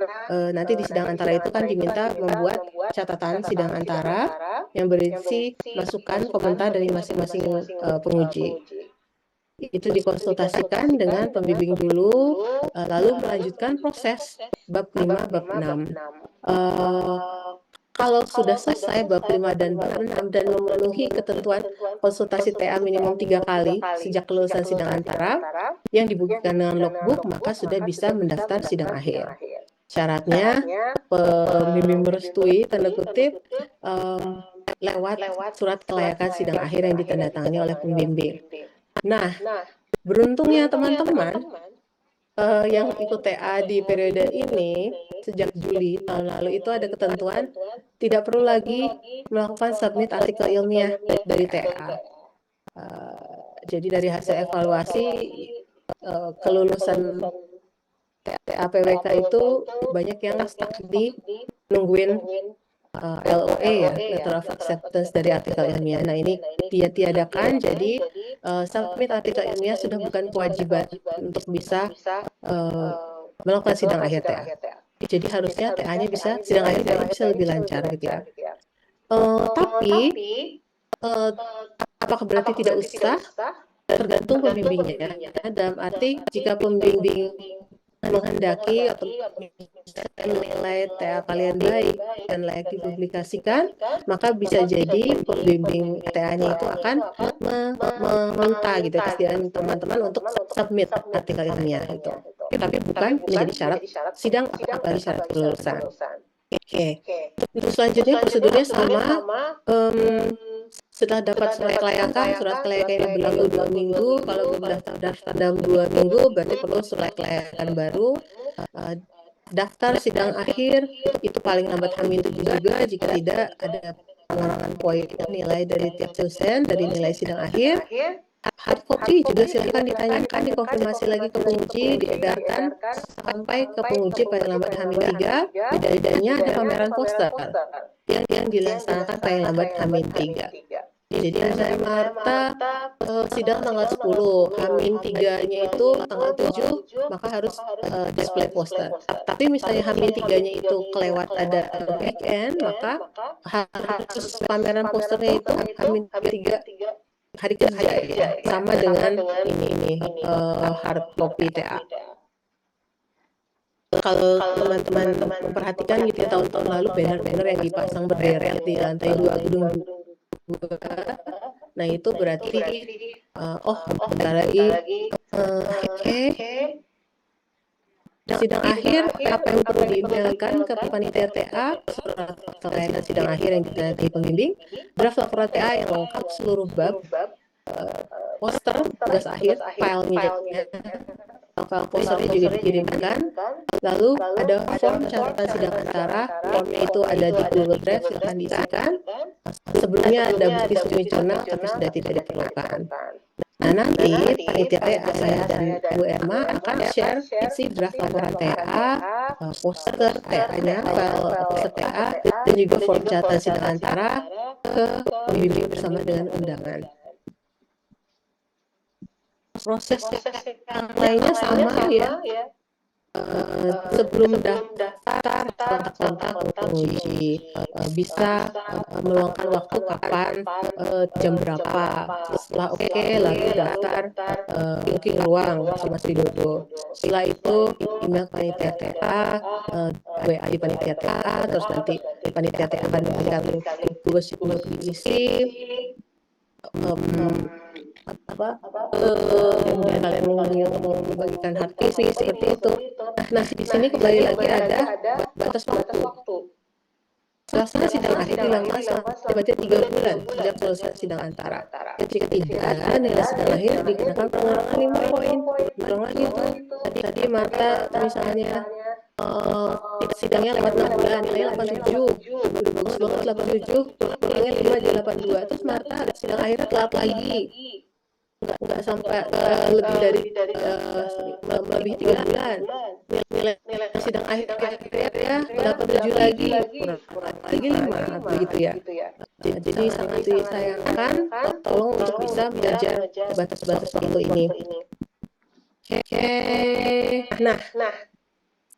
Speaker 1: nanti di sidang antara itu kan diminta membuat catatan sidang antara yang berisi masukan komentar dari masing-masing penguji. Itu dikonsultasikan dengan pembimbing dulu, lalu melanjutkan proses bab 5, bab 6. Kalau sudah selesai bab 5 dan bab 6 dan memenuhi ketentuan konsultasi TA minimum 3 kali sejak kelulusan sidang antara yang dibuktikan dengan logbook, maka sudah bisa mendaftar sidang akhir. Syaratnya pembimbing merestui, tanda kutip, lewat surat kelayakan sidang akhir yang ditandatangani oleh pembimbing. Nah, beruntungnya teman-teman yang ikut TA di periode ini sejak Juli tahun lalu itu ada ketentuan tidak perlu lagi melakukan submit artikel ilmiah dari TA. Jadi dari hasil evaluasi kelulusan TA PWK itu banyak yang stuck di nungguin LOA ya, Letter of Acceptance dari artikel ilmiah. Nah ini dia tiadakan, jadi submit artikel ilmiah sudah bukan kewajiban untuk bisa melakukan sidang akhir TA. Jadi harusnya TA-nya bisa, sidang akhir TA bisa lebih lancar gitu ya. Tapi apakah berarti tidak usah? Tergantung pembimbingnya ya. Dalam arti jika pembimbing menghendaki atau menilai TA kalian baik dan layak dipublikasikan, maka bisa jadi pembimbing TA-nya itu akan meminta gitu kesediaan teman-teman untuk submit artikel ilmiah itu. Tapi bukan menjadi syarat sidang, apalagi syarat kelulusan. Oke. Untuk selanjutnya prosedurnya sama. Setelah dapat surat kelayakan ini berlaku 2 minggu. Kalau belum daftar dalam 2 minggu, berarti perlu surat kelayakan baru. Daftar sidang akhir itu paling lambat H-7 juga jika tidak ada pengurangan poin nilai dari tiap dosen dari nilai sidang akhir. Hard copy juga silakan ditanyakan, dikonfirmasi lagi ke penguji, diedarkan sampai ke penguji paling lambat H-3. Bedanya ada pameran poster yang dilaksanakan paling lambat H-3. Jadi saya Marta sidang tanggal 10, H-3-nya itu tanggal 7, maka harus display poster. Tapi misalnya H-3-nya itu kelewat ada weekend, maka harus pameran posternya itu H-3 hari kerja ya, sama dengan ini hard copy TA. Kalau teman-teman memperhatikan gitu ya, tahun-tahun lalu banner-banner yang dipasang berderet di lantai 2 gedung 2, nah itu berarti bentar lagi sidang akhir apa yang perlu diemailkan ke panitia TA, surat kelainan sidang akhir yang ditandai pembimbing, draft laporan TA yang lengkap seluruh bab, poster tugas akhir, file posternya juga dikirimkan. Lalu ada form catatan sidang antara, formnya itu ada di Google Drive, silahkan diisikan. Sebelumnya ada bukti studi jurnal, tapi sudah tidak diperlukan. Nah nanti panitia TA saya dan Bu Emma akan share isi draft laporan TA, poster TA-nya, file poster TA, dan juga form catatan sidang antara ke pembimbing bersama dengan undangan. Proses yang lainnya sama ya. Sebelum daftar, kontak penguji, bisa meluangkan waktu kapan, jam berapa. Setelah oke, lalu daftar, booking ruang sama Mas Widodo. Setelah itu email panitia TA, WA di panitia TA, terus nanti panitia TA akan memberikan tugas untuk diisi. Kemudian kalian mau membagikan hard copy seperti itu. Nah di sini kembali lagi ada batas waktu. Selesai sidang akhir dilanggar berarti 3 bulan sejak selesai sidang antara. Jika tidak, nilai sidang akhir dikenakan pengurangan 5 poin. Ulang lagi itu. Tadi Marta misalnya sidangnya lewat 6 bulan, nilainya 87. Udah bagus banget 87, kurangnya 5 jadi 82. Terus Marta sidang akhirnya telat lagi. Nggak sampai lebih dari 3 bulan. Nilai sidang akhirnya ya 87 lagi, kurang lagi 5 begitu ya. Jadi sangat disayangkan, tolong untuk bisa belajar batas-batas waktu ini. Oke. Nah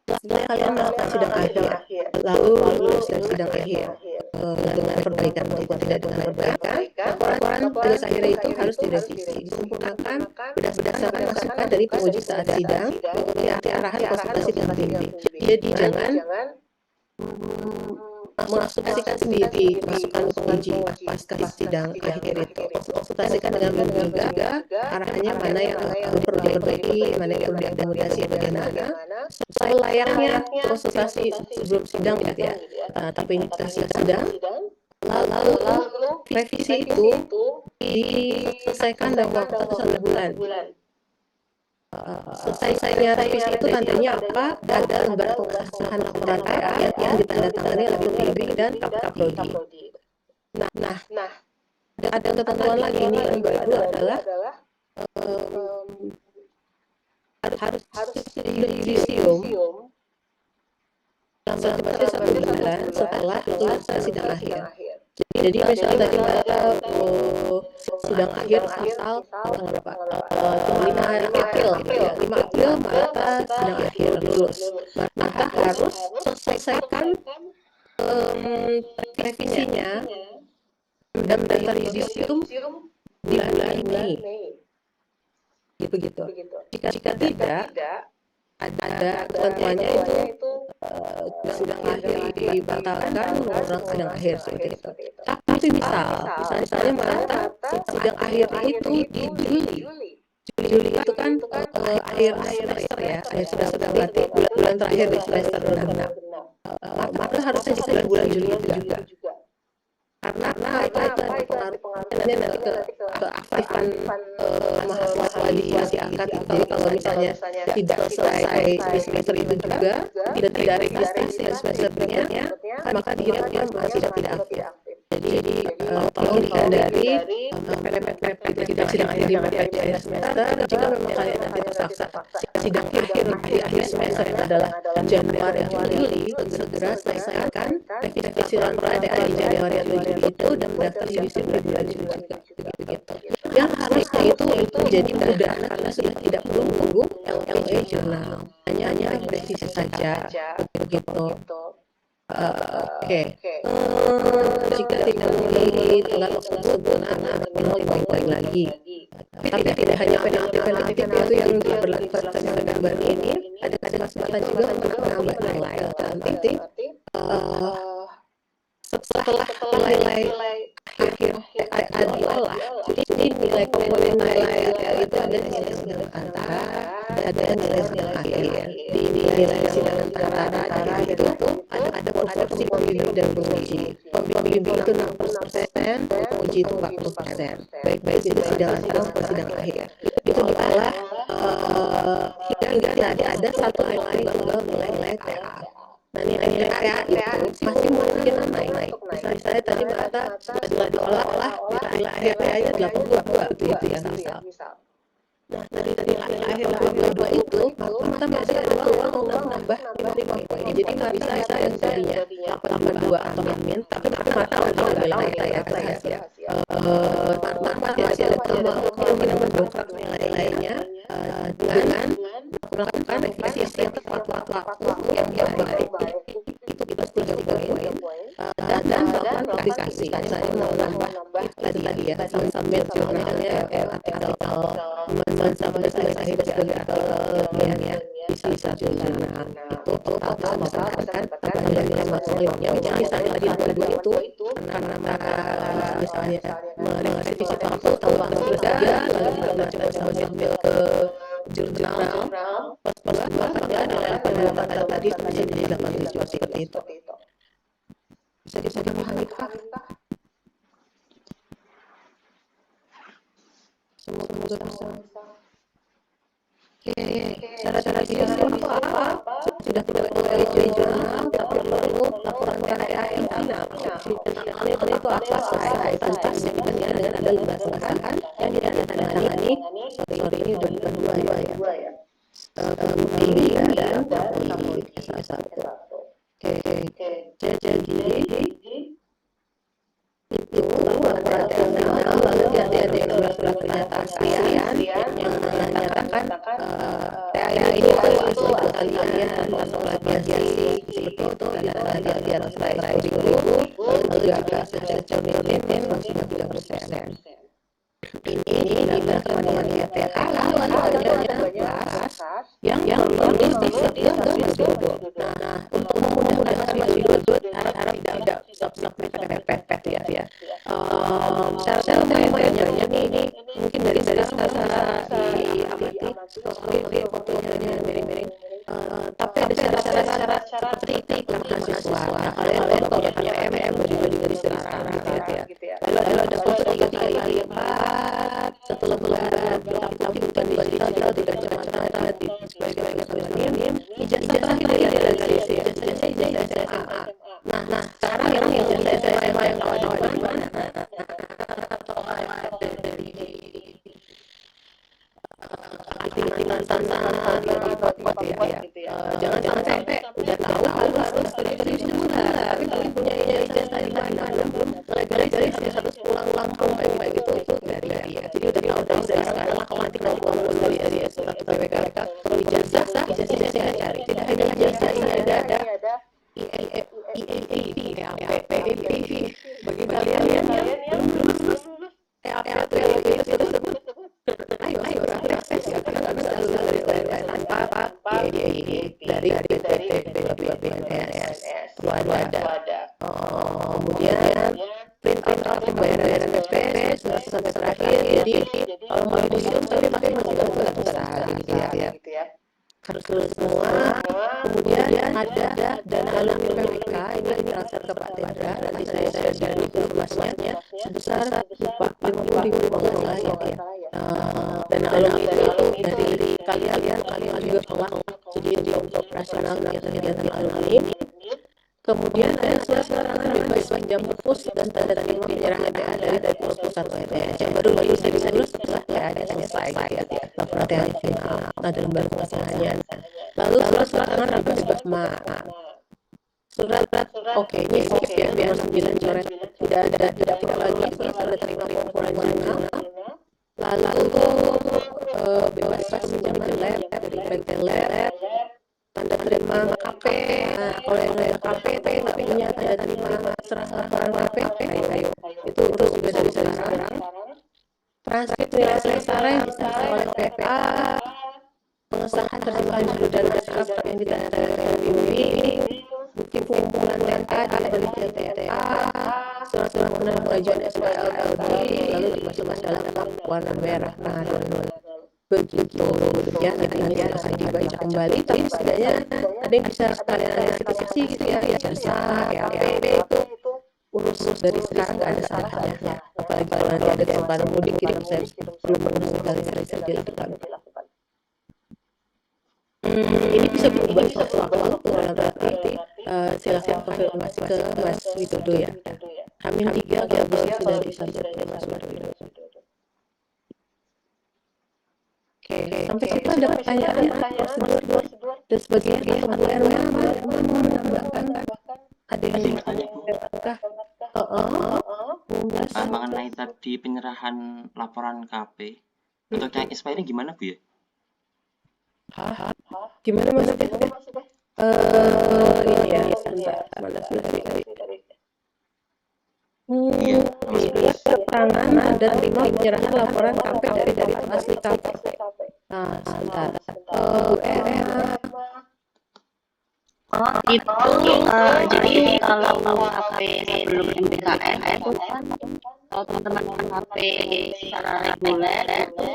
Speaker 1: setelah kalian melakukan sidang akhir, lalu lulus dari sidang akhir dengan perbaikan maupun tidak dengan perbaikan, laporan tugas akhirnya itu harus direvisi, disempurnakan berdasarkan masukan dari penguji saat sidang, mengikuti arahan konsultasi dengan pembimbing. Jadi jangan mengasumsikan sendiri masukan penguji pasca sidang akhir itu. Konsultasikan dengan pembimbing juga arahannya mana yang perlu diperbaiki, mana yang perlu diakomodasi bagaimana. Selayaknya konsultasi sebelum sidang gitu ya. Tapi kita sidang, lalu revisi itu diselesaikan dalam waktu 1 bulan. Selesainya revisi itu tandanya apa? Ada lembar pengesahan laporan TA yang ditandatangani oleh pembimbing dan Kaprodi. Nah, ada ketentuan lagi ini yang baru adalah harus yudisium dalam batas 1 bulan setelah lulus sidang akhir. Jadi misalnya tadi Marta sidang akhir asal tanggal berapa? 5 April ya. 5 April Marta sidang akhir lulus. Maka harus selesaikan revisinya dan daftar yudisium di bulan Mei. Begitu. Jika tidak ada ketentuannya itu sidang akhir dibatalkan, mengulang sidang akhir seperti itu. Tapi misalnya Marta sidang akhir itu di Juli itu kan akhir semester ya, akhir semester berarti bulan terakhir di semester 6. Maka harusnya di bulan Juli itu juga. Karena itu ada pengaruhnya nanti ke aktifan mahasiswa di masyarakat. Jadi kalau misalnya tidak selesai di semester itu juga dan tidak registrasi semester berikutnya, maka dia masih tidak aktif. Jadi tolong dihindari tidak sidang akhir di akhir semester. Jika memang kalian nanti terpaksa sidang akhir di akhir semester yang adalah Januari atau Juli, segera selesaikan revisi laporan TA di Januari atau Juli itu dan mendaftar yudisium di bulan Juli juga. Begitu. yang harusnya itu menjadi mudah karena sudah tidak perlu menunggu LA Journal, hanya revisi saja begitu. Oke. Jika dipenuhi tenggat waktu tersebut, anak mau dibaik lagi. Tapi tidak hanya penalti itu yang berlaku pada gambar ini, ada kesempatan juga untuk menambah nilai. Nanti setelah nilai akhir ada diolah, jadi nilai komponen nilai itu ada di sini antara ada nilai sidang akhir. Di nilai sidang antara itu ada proporsi pembimbing dan penguji. Pembimbing itu 60%, penguji itu 40%. Baik di sidang antara maupun sidang akhir. Itu diolah hingga tidak ada satu nilai tunggal nilai TA. Nah, nilai TA itu masih mungkin naik. Misalnya tadi berkata setelah diolah nilai akhir TA-nya 82 gitu ya misal. Nah, dari nilai akhir 82 itu, maka masih ada peluang untuk menambah 5 poin. Jadi nggak bisa yang tadinya 82 atau min, tapi mata untuk nilai ya hasil. Masih ada peluang untuk mendongkrak nilainya dengan melakukan revisi yang tepat waktu yang baik. Itu plus 3 poin dan melakukan aplikasi. Misalnya mau nambah itu tadi ya, sambil jurnalnya atau sampai akhir sebagai artikel ya bisa jurnal itu total berdasarkan nilai maksimalnya. Misalnya tadi dua itu karena misalnya merevisi waktu tahun berbeda, lalu kita coba sambil ke jurnal pas maka nilai tadi bisa jadi 87 seperti itu. Bisa dipahami kah? Semoga bisa. Oke, cara-cara sistem itu apa? Sudah tidak perlu jurnal, tapi perlu laporan THA yang final. Jurnal itu apa? Selesai tuntas dengan ada lembaga yang ditandatangani. Sorry ini udah bukan dua ya. Kemudian dan Kapolri S1. Oke. Jadi itu laporan THA lalu ada yang surat pernyataan keaslian yang menyatakan THA ini itu kalian atau plagiasi seperti itu di atas raih lalu ada secara minim 93%. Ini adalah teman-teman THA lalu ada bahas yang perlu disiapkan. Nah, untuk memudahkan masih duduk harap tidak sampai pepet ya. Cara lumayan banyak ini mungkin dari sekarang diamati fotonya miring. Tapi ada cara seperti itu mahasiswa. Kalian punya MM juga dari sekarang gitu ya. Kalau ada foto 3 kali 4 satu lembar tapi bukan digital tidak cuma di sebagai ijazah terakhir dari ijazah SMA. Nah sekarang yang ijazah SMA yang kawan-kawan mana? Atau dari aktivitas tantangan gitu ya. Jangan sampai udah tahu harus serius sebentar, tapi kalau punya ijazah di mana belum pelajari satu pulang kampung baik itu dari ya. Jadi udah tahu dari sekarang kalau nanti lulus dari S1 PWK kalau ijazah saya cari. Tidak hanya ijazah ini ada EAP bagi kalian yang belum lulus EAP atau itu ayo akses ya karena nggak bisa lulus dari tanpa dari BPNS perlu ada kemudian print out pembayaran BPNS sampai terakhir. Jadi kalau mau di museum tapi pakai majikan nggak besar gitu ya harus lulus semua. Kemudian ada dana alumni PWK ini transfer ke Pak Tendra, nanti saya share informasinya sebesar 50.000 lah ya. Dana alumni itu dari kalian juga kelak jadi untuk operasional kegiatan alumni. Kemudian ada surat bebas pinjam perpus dan tanda terima penyerahan dari perpus atau ETS yang baru bisa lulus setelah ada selesai ya laporan THA final ada lembar pengasihannya. Lalu surat tangan bebas surat oke ini skip ya biar 9 coret tidak perlu lagi tanda terima pengumpulan jurnal. Lalu bebas pinjaman lab dari PT Lab, tanda terima KP. Nah, kalau yang nggak KP tapi nggak punya tanda terima serah laporan KP, ayo itu urus juga dari sekarang. Transkrip nilai sementara yang diserahkan oleh PPA, pengesahan terjemahan judul dan naskah yang ditandatangani pembimbing, bukti pengumpulan TNA di penelitian TNA, surat-surat pengajuan SPLLB, lalu dimasukkan dalam kotak warna merah. Nah, begitu ya, nanti akan dibaca kembali, tapi setidaknya ada yang bisa sekalian verifikasi gitu ya, jasa, PAP itu urus dari sekarang nggak ada salahnya. Apalagi kalau nanti ada kesempatan mudik, jadi saya belum mengurus sekali dilakukan. Ini bisa berubah sewaktu-waktu, berarti silakan konfirmasi ke Mas Widodo ya. Hamin 3 kalau bisa sudah disampaikan ke Mas Widodo. Oke, sampai situ ada pertanyaan prosedur dan sebagainya. Bu Erma mau menambahkan? Ada yang
Speaker 4: bertanya, Bu? Mengenai tadi penyerahan laporan KP untuk yang expiring gimana, Bu ya?
Speaker 1: Gimana maksudnya? Ini ya, mana sih tadi? Iya, keterangan dan terima penyerahan laporan KP dari asli KP. Nah, sebentar. Bu Erma.
Speaker 5: Jadi kalau KP sebelum MBKM itu kan kalau teman-teman KP secara reguler itu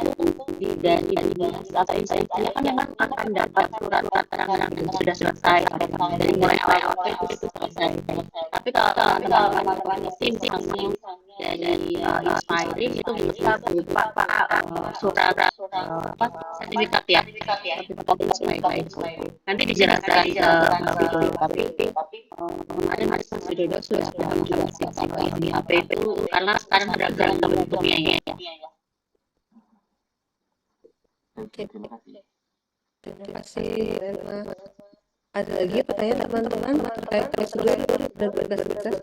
Speaker 5: dari dinas atau instansinya kan memang akan dapat surat keterangan yang sudah selesai dari mulai awal itu selesai. Tapi kalau teman-teman SIM misalnya dari inspiring itu bisa berupa surat sertifikat ya, sertifikat nanti dijelaskan ke Mas Widodo, tapi kemarin Mas Widodo sudah menjelaskan kalau yang di HP itu karena sekarang beragam bentuknya ya.
Speaker 4: Oke, terima kasih.
Speaker 1: Terima kasih. Ada lagi pertanyaan teman-teman terkait prosedur dan berkas-berkas?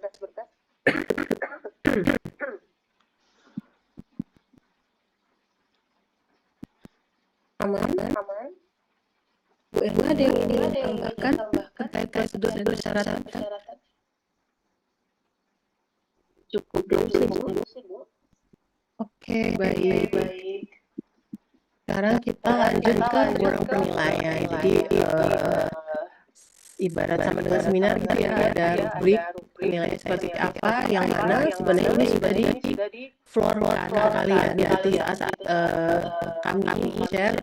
Speaker 1: Aman? Bu Erma ada yang ingin ditambahkan terkait prosedur dan persyaratan?
Speaker 5: Cukup dulu sih, Bu.
Speaker 1: Oke, baik. Sekarang kita lanjut ke forum penilaian. Jadi ibarat sama dengan seminar gitu ya, ada rubrik penilaian seperti apa, yang mana sebenarnya ini sudah di floor kanan kalian, yaitu saat kami share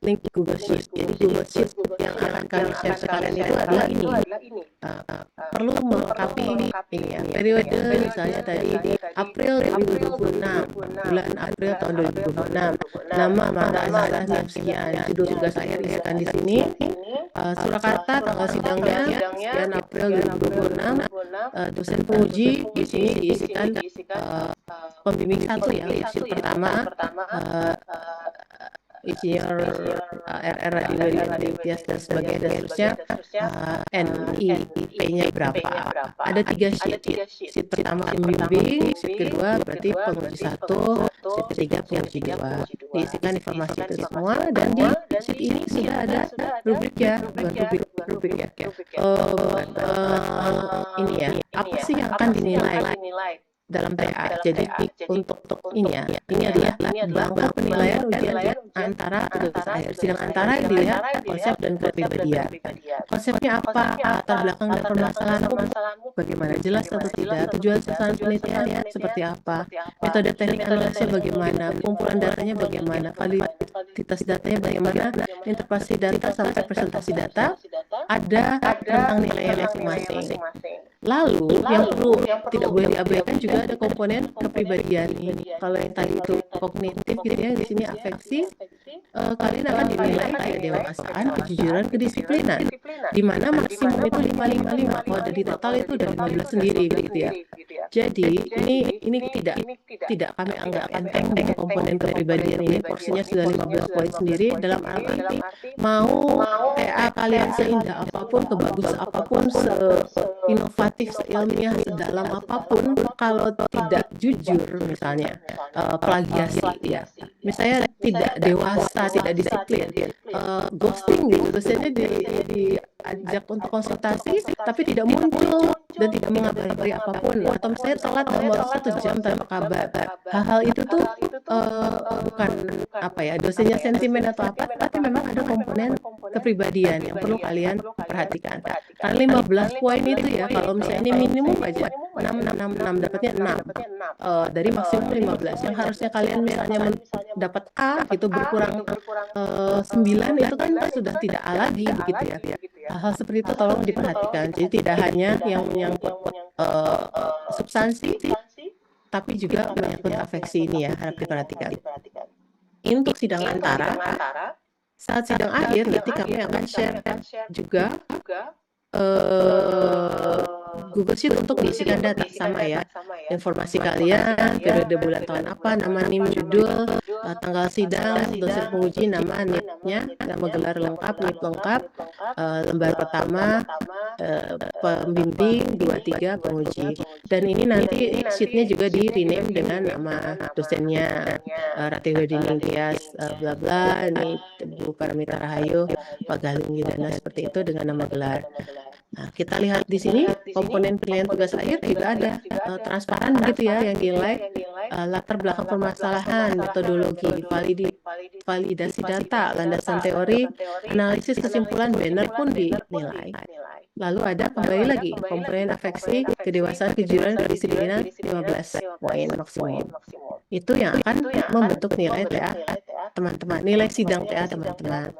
Speaker 1: link Google Sheet. Jadi Google Sheet yang akan kami share sekalian itu adalah ini. Perlu melengkapi ini ya, periode misalnya tadi April 2026, bulan April tahun 2026, nama Mara Azhar sekian, judul tugas akhir isikan di sini, Surakarta tanggal sidangnya sekian April 2026, dosen penguji di sini diisikan pembimbing 1 ya, sheet pertama, Insinyur RR Radio Tias dan sebagainya dan seterusnya, NIP-nya berapa? Ada 3 sheet. Sheet pertama pembimbing, sheet kedua berarti penguji 1, sheet ketiga penguji 2. Diisikan informasi itu semua dan di sheet ini sudah ada rubrik ya, bukan rubrik ya. Ini ya, apa sih yang akan dinilai dalam TA. Jadi untuk ini ya, ini adalah bangku penilaian ujian antara tugas akhir. Sidang antara yang dilihat konsep dan kepribadian. Konsepnya apa? Latar belakang dan permasalahanmu bagaimana, jelas atau tidak? Tujuan sasaran penelitiannya seperti apa? Metode teknik analisisnya bagaimana? Kumpulan datanya bagaimana? Validitas datanya bagaimana? Interpretasi data sampai presentasi data. Ada tentang nilainya masing-masing. Lalu yang perlu tidak boleh diabaikan juga ada komponen kepribadian ini. Kalau yang tadi itu kognitif gitu ya, di sini afeksi, kalian akan dinilai kedewasaan, kejujuran, kedisiplinan, di mana maksimum itu 555. Kalau dari total itu udah 15 sendiri begitu ya. Jadi ini tidak kami anggap enteng dengan komponen kepribadian ini, porsinya sudah 15 poin sendiri, dalam arti mau TA kalian seindah apapun, sebagus apapun, seinovatif, seilmiah, sedalam apapun, kalau tidak jujur misalnya, plagiasi ya, misalnya tidak dewasa, tidak disiplin, ghosting gitu, dosennya diajak untuk konsultasi tapi tidak muncul dan tidak mengabari apapun, atau misalnya telat dalam waktu 1 jam tanpa kabar. Hal-hal itu tuh bukan apa ya, dosennya sentimen atau apa, tapi memang ada komponen kepribadian yang perlu kalian perhatikan. Karena 15 poin itu ya, kalau misalnya ini minimum aja 6 dapatnya 6 dari maksimum 15, yang harusnya kalian misalnya dapat A gitu, berkurang 9, itu kan sudah tidak A lagi begitu ya. Hal seperti itu tolong diperhatikan. Jadi tidak hanya yang menyangkut substansi, tapi juga menyangkut afeksi ini ya, harap diperhatikan. Ini untuk sidang antara. Saat sidang akhir nanti kami akan share juga Google Sheet untuk diisikan data sama ya, informasi kalian, periode bulan tahun apa, nama, NIM, judul, tanggal sidang, dosen penguji, nama, NIP-nya, nama gelar lengkap, NIP lengkap, lembar pertama, pembimbing, 2, 3, penguji. Dan ini nanti sheet-nya juga di rename dengan nama dosennya, Rati Hodining Tias, bla bla, ini Bu Paramita Rahayu, Pak Galing Yudana, seperti itu dengan nama gelar. Nah, kita lihat di sini komponen penilaian tugas akhir juga ada transparan begitu ya, yang dinilai latar belakang permasalahan, metodologi, validasi data, landasan teori, analisis, kesimpulan, banner pun dinilai. Lalu ada kembali lagi komponen afeksi, kedewasaan, kejujuran, kedisiplinan, 15 poin maksimum. Itu yang akan membentuk nilai TA teman-teman, nilai sidang TA teman-teman.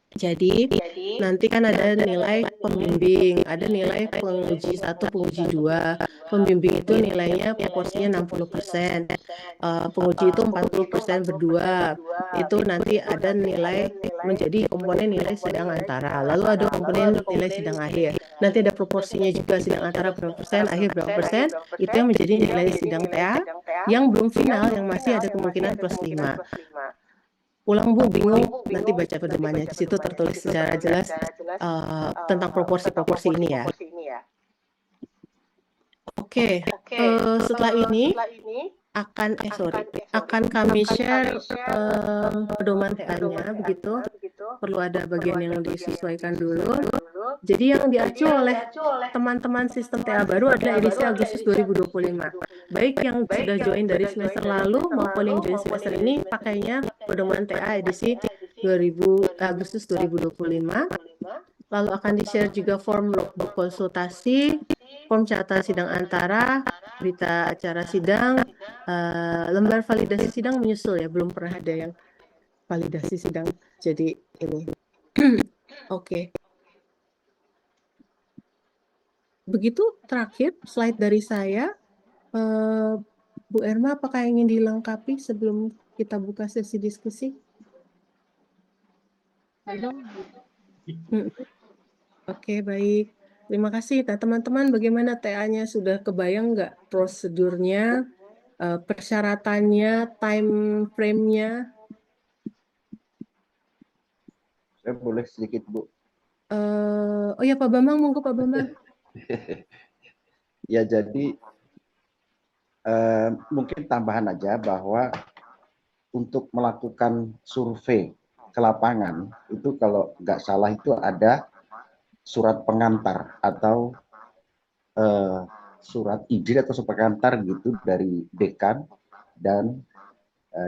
Speaker 1: Jadi nanti kan ada nilai pembimbing, ada nilai penguji 1, penguji 2. Pembimbing itu nilainya proporsinya 60%, penguji itu 40% berdua. Itu nanti ada nilai menjadi komponen nilai sidang antara. Lalu ada komponen nilai sidang akhir. Nanti ada proporsinya juga, sidang antara berapa persen, akhir berapa persen. Itu yang menjadi nilai sidang TA yang belum final, yang masih ada kemungkinan +5. Ulang Bu, bingung, nanti baca pedomannya, di situ tertulis secara jelas tentang proporsi-proporsi ini ya. Oke, setelah ini akan kami share pedoman TA-nya begitu. Perlu ada bagian yang disesuaikan dulu. Jadi yang diacu oleh teman-teman sistem TA baru adalah edisi Agustus 2025. Baik yang sudah join dari semester lalu maupun yang join semester ini pakainya pedoman TA edisi Agustus 2025. Lalu akan di-share juga form logbook konsultasi, form catatan sidang antara, berita acara sidang, lembar validasi sidang menyusul ya, belum pernah ada yang validasi sidang. Jadi ini. Oke. Begitu terakhir slide dari saya. Bu Erma, apakah ingin dilengkapi sebelum kita buka sesi diskusi? Oke, baik. Terima kasih. Nah, teman-teman, bagaimana TA-nya? Sudah kebayang nggak prosedurnya, persyaratannya, time frame-nya?
Speaker 3: Saya boleh sedikit, Bu.
Speaker 1: Oh ya, Pak Bambang, monggo Pak Bambang.
Speaker 3: Ya, jadi mungkin tambahan aja bahwa untuk melakukan survei ke lapangan itu kalau nggak salah itu ada surat pengantar atau surat izin atau surat pengantar gitu dari dekan dan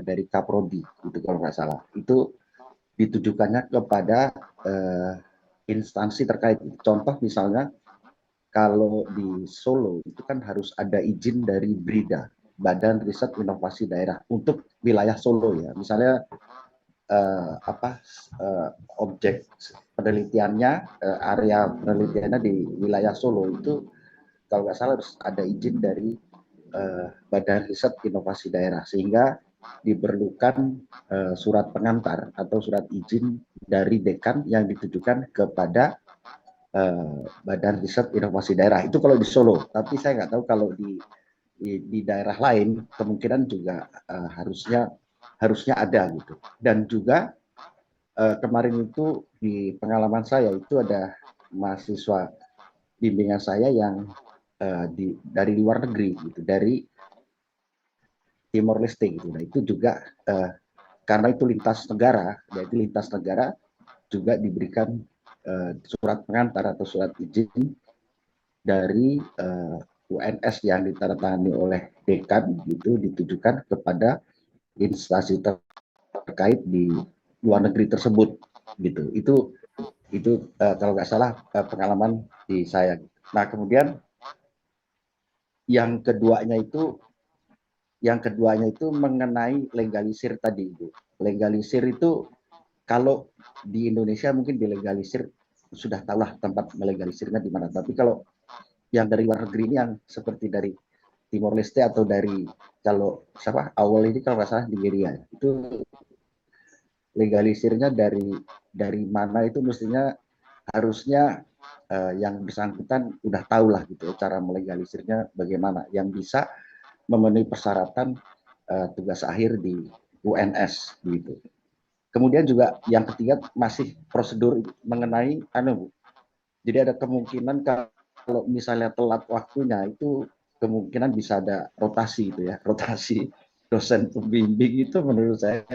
Speaker 3: dari kaprodi itu kalau nggak salah. Itu ditujukannya kepada instansi terkait. Contoh misalnya kalau di Solo itu kan harus ada izin dari BRIDA, Badan Riset Inovasi Daerah, untuk wilayah Solo ya. Misalnya objek penelitiannya, area penelitiannya di wilayah Solo itu kalau nggak salah harus ada izin dari Badan Riset Inovasi Daerah, sehingga diperlukan surat pengantar atau surat izin dari dekan yang ditujukan kepada Badan Riset Inovasi Daerah. Itu kalau di Solo, tapi saya nggak tahu kalau di daerah lain kemungkinan juga harusnya ada gitu. Dan juga kemarin itu di pengalaman saya itu ada mahasiswa bimbingan saya yang dari luar negeri gitu, dari Timor Leste gitu. Nah itu juga karena itu lintas negara, yaitu lintas negara juga diberikan surat pengantar atau surat izin dari UNS yang ditandatangani oleh dekan gitu, ditujukan kepada instansi terkait di luar negeri tersebut gitu. Itu kalau nggak salah pengalaman di saya. Nah kemudian yang keduanya itu mengenai legalisir tadi, Bu. Legalisir itu kalau di Indonesia mungkin dilegalisir sudah tahulah tempat melegalisirnya di mana. Tapi kalau yang dari luar negeri ini yang seperti dari Timor Leste atau dari kalau awal ini kalau nggak salah Nigeria, itu legalisirnya dari mana itu mestinya harusnya yang bersangkutan udah tahu lah gitu cara melegalisirnya bagaimana yang bisa memenuhi persyaratan tugas akhir di UNS gitu. Kemudian juga yang ketiga masih prosedur mengenai jadi ada kemungkinan kalau misalnya telat waktunya itu kemungkinan bisa ada rotasi itu ya, rotasi dosen pembimbing itu menurut saya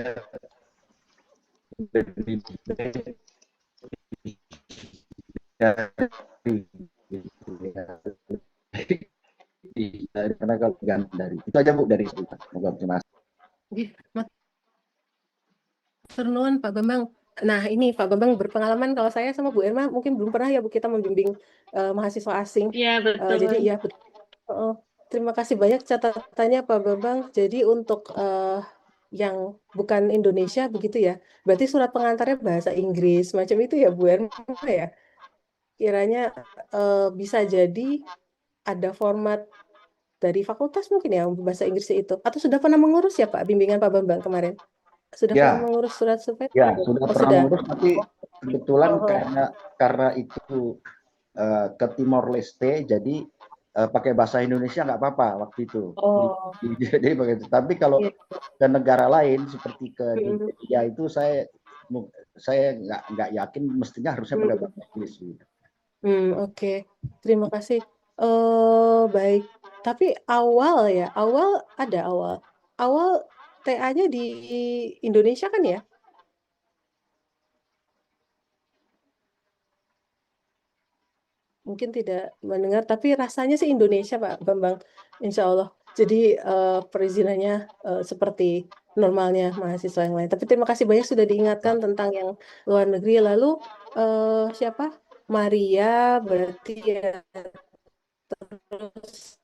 Speaker 3: karena kalau dari itu aja Bu dari saya. Terima kasih.
Speaker 1: Nuwun Pak Bambang. Nah ini Pak Bambang berpengalaman, kalau saya sama Bu Irma mungkin belum pernah ya Bu kita membimbing mahasiswa asing.
Speaker 5: Iya, betul.
Speaker 1: Jadi ya terima kasih banyak catatannya Pak Bambang. Jadi untuk yang bukan Indonesia begitu ya, berarti surat pengantarnya bahasa Inggris macam itu ya Bu Irma ya. Kiranya bisa jadi ada format dari fakultas mungkin ya bahasa Inggris itu. Atau sudah pernah mengurus ya Pak bimbingan Pak Bambang kemarin? Sudah pernah mengurus surat survei?
Speaker 3: Ya, sudah pernah mengurus, tapi kebetulan karena itu ke Timor Leste, jadi pakai bahasa Indonesia nggak apa-apa waktu itu. Jadi begitu. Tapi kalau ke negara lain seperti ke Nigeria itu saya nggak yakin, mestinya harusnya pakai bahasa Inggris.
Speaker 1: Oke. Terima kasih. Baik. Tapi awal TA-nya di Indonesia kan ya? Mungkin tidak mendengar, tapi rasanya sih Indonesia Pak Bambang, insya Allah. Jadi perizinannya seperti normalnya mahasiswa yang lain. Tapi terima kasih banyak sudah diingatkan tentang yang luar negeri. Lalu siapa? Maria berarti ya, terus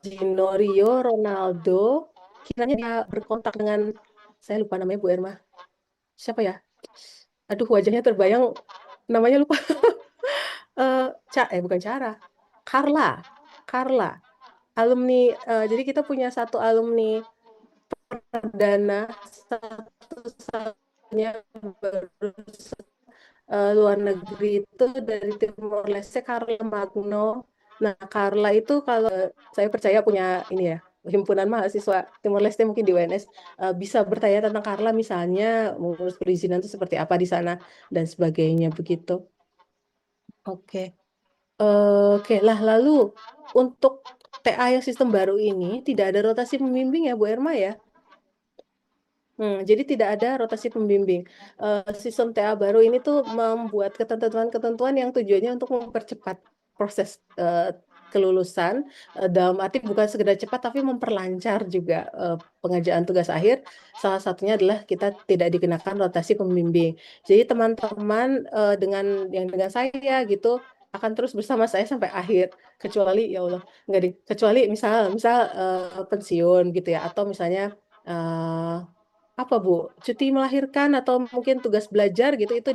Speaker 1: Zinorio Ronaldo, kiranya dia berkontak dengan, saya lupa namanya Bu Irma. Siapa ya? Aduh wajahnya terbayang, namanya lupa. Bukan Carla. Alumni, jadi kita punya satu alumni perdana satu-satunya luar negeri itu dari Timor Leste, Carla Magno. Nah, Carla itu kalau saya percaya punya ini ya, himpunan mahasiswa Timor Leste mungkin di UNS bisa bertanya tentang Carla, misalnya mengurus perizinan itu seperti apa di sana dan sebagainya begitu. Oke. Lah lalu untuk TA yang sistem baru ini tidak ada rotasi pembimbing ya Bu Irma ya? Jadi tidak ada rotasi pembimbing. Sistem TA baru ini tuh membuat ketentuan-ketentuan yang tujuannya untuk mempercepat proses kelulusan, dalam arti bukan sekedar cepat tapi memperlancar juga pengerjaan tugas akhir. Salah satunya adalah kita tidak dikenakan rotasi pembimbing. Jadi teman-teman dengan saya gitu akan terus bersama saya sampai akhir, kecuali ya Allah kecuali misal pensiun gitu ya, atau misalnya apa Bu, cuti melahirkan atau mungkin tugas belajar gitu, itu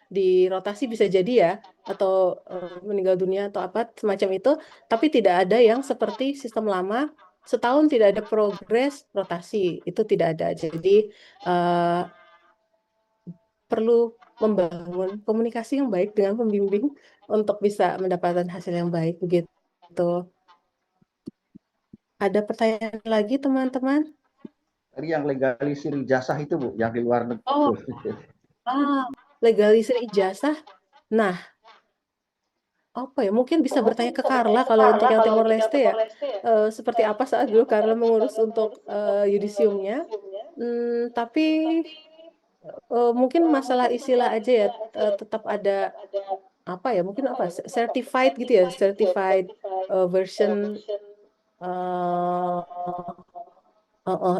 Speaker 1: di rotasi bisa jadi ya, atau meninggal dunia atau apa semacam itu. Tapi tidak ada yang seperti sistem lama setahun tidak ada progres, rotasi itu tidak ada. Jadi perlu membangun komunikasi yang baik dengan pembimbing untuk bisa mendapatkan hasil yang baik begitu. Ada pertanyaan lagi teman-teman?
Speaker 3: Tadi yang legalisir ijazah itu Bu, yang di luar negeri.
Speaker 1: Oh, legalisir ijazah. Nah, apa ya? Mungkin bisa bertanya ke Carla kalau untuk yang Timor Leste ya. Seperti apa saat dulu Carla mengurus untuk yudisiumnya. Tapi mungkin masalah istilah aja ya, tetap ada apa ya? Mungkin apa? Certified gitu ya, certified version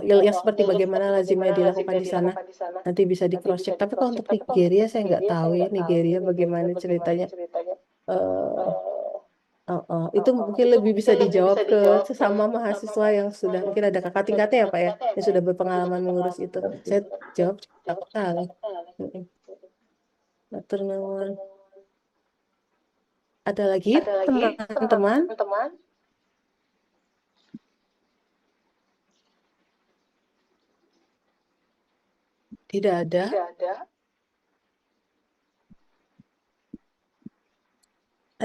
Speaker 1: yang seperti bagaimana lazimnya dilakukan di sana. Nanti bisa di cross check. Tapi kalau untuk Nigeria saya nggak tahu ya Nigeria bagaimana ceritanya. Itu mungkin lebih bisa dijawab ke sesama mahasiswa yang sudah mungkin ada kakak tingkatnya ya Pak ya, yang sudah berpengalaman mengurus itu. Saya jawab tidak tahu. Matur nuwun. Ada lagi teman-teman? Tidak ada.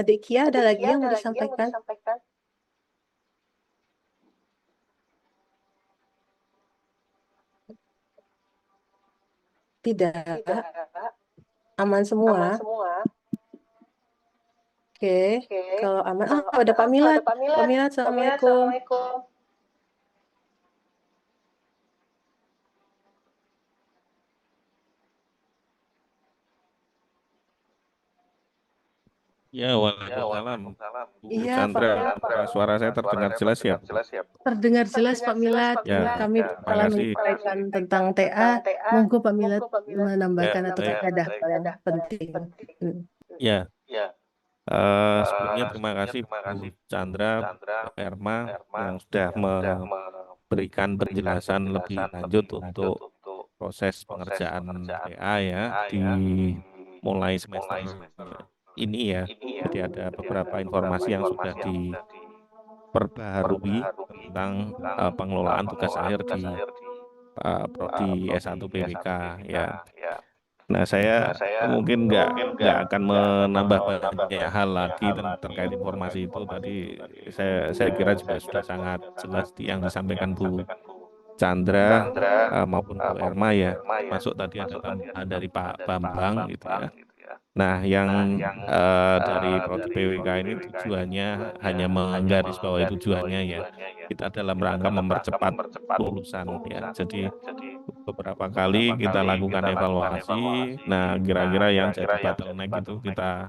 Speaker 1: Adik Kia ada lagi yang mau disampaikan? Tidak. Aman semua. Oke. Kalau aman, ada Pak Milad. Pak Milad, Assalamualaikum.
Speaker 6: Ya, waalaikumsalam. Bu
Speaker 1: Iya,
Speaker 6: Chandra,
Speaker 1: Pak.
Speaker 6: apakah suara saya terdengar jelas ya?
Speaker 1: Terdengar jelas Pak Milad.
Speaker 6: Ya,
Speaker 1: Kami
Speaker 6: terima
Speaker 1: telah
Speaker 6: kasih.
Speaker 1: menyampaikan tentang TA. Monggo Pak Milad menambahkan
Speaker 6: Ya,
Speaker 1: atau ada hal yang penting.
Speaker 6: Ya, sebelumnya terima kasih Bu Chandra, Bu Erma yang sudah memberikan penjelasan lebih lanjut untuk proses pengerjaan TA ya di mulai semester ini ya. Jadi ada beberapa informasi yang sudah diperbaharui tentang pengelolaan tugas akhir di Prodi S1 PWK ya. Nah, saya mungkin nggak akan menambah banyak hal lagi terkait informasi itu. Tadi saya kira juga sudah sangat jelas yang disampaikan Bu Chandra maupun Bu Erma ya. Masuk tadi ada tambahan dari Pak Bambang gitu ya. Nah, yang dari Prodi PWK ini tujuannya hanya menggarisbawahi tujuannya ya. Kita dalam rangka mempercepat lulusan ya. Jadi beberapa kali kita lakukan evaluasi. Nah, kira-kira yang jadi bottleneck itu kita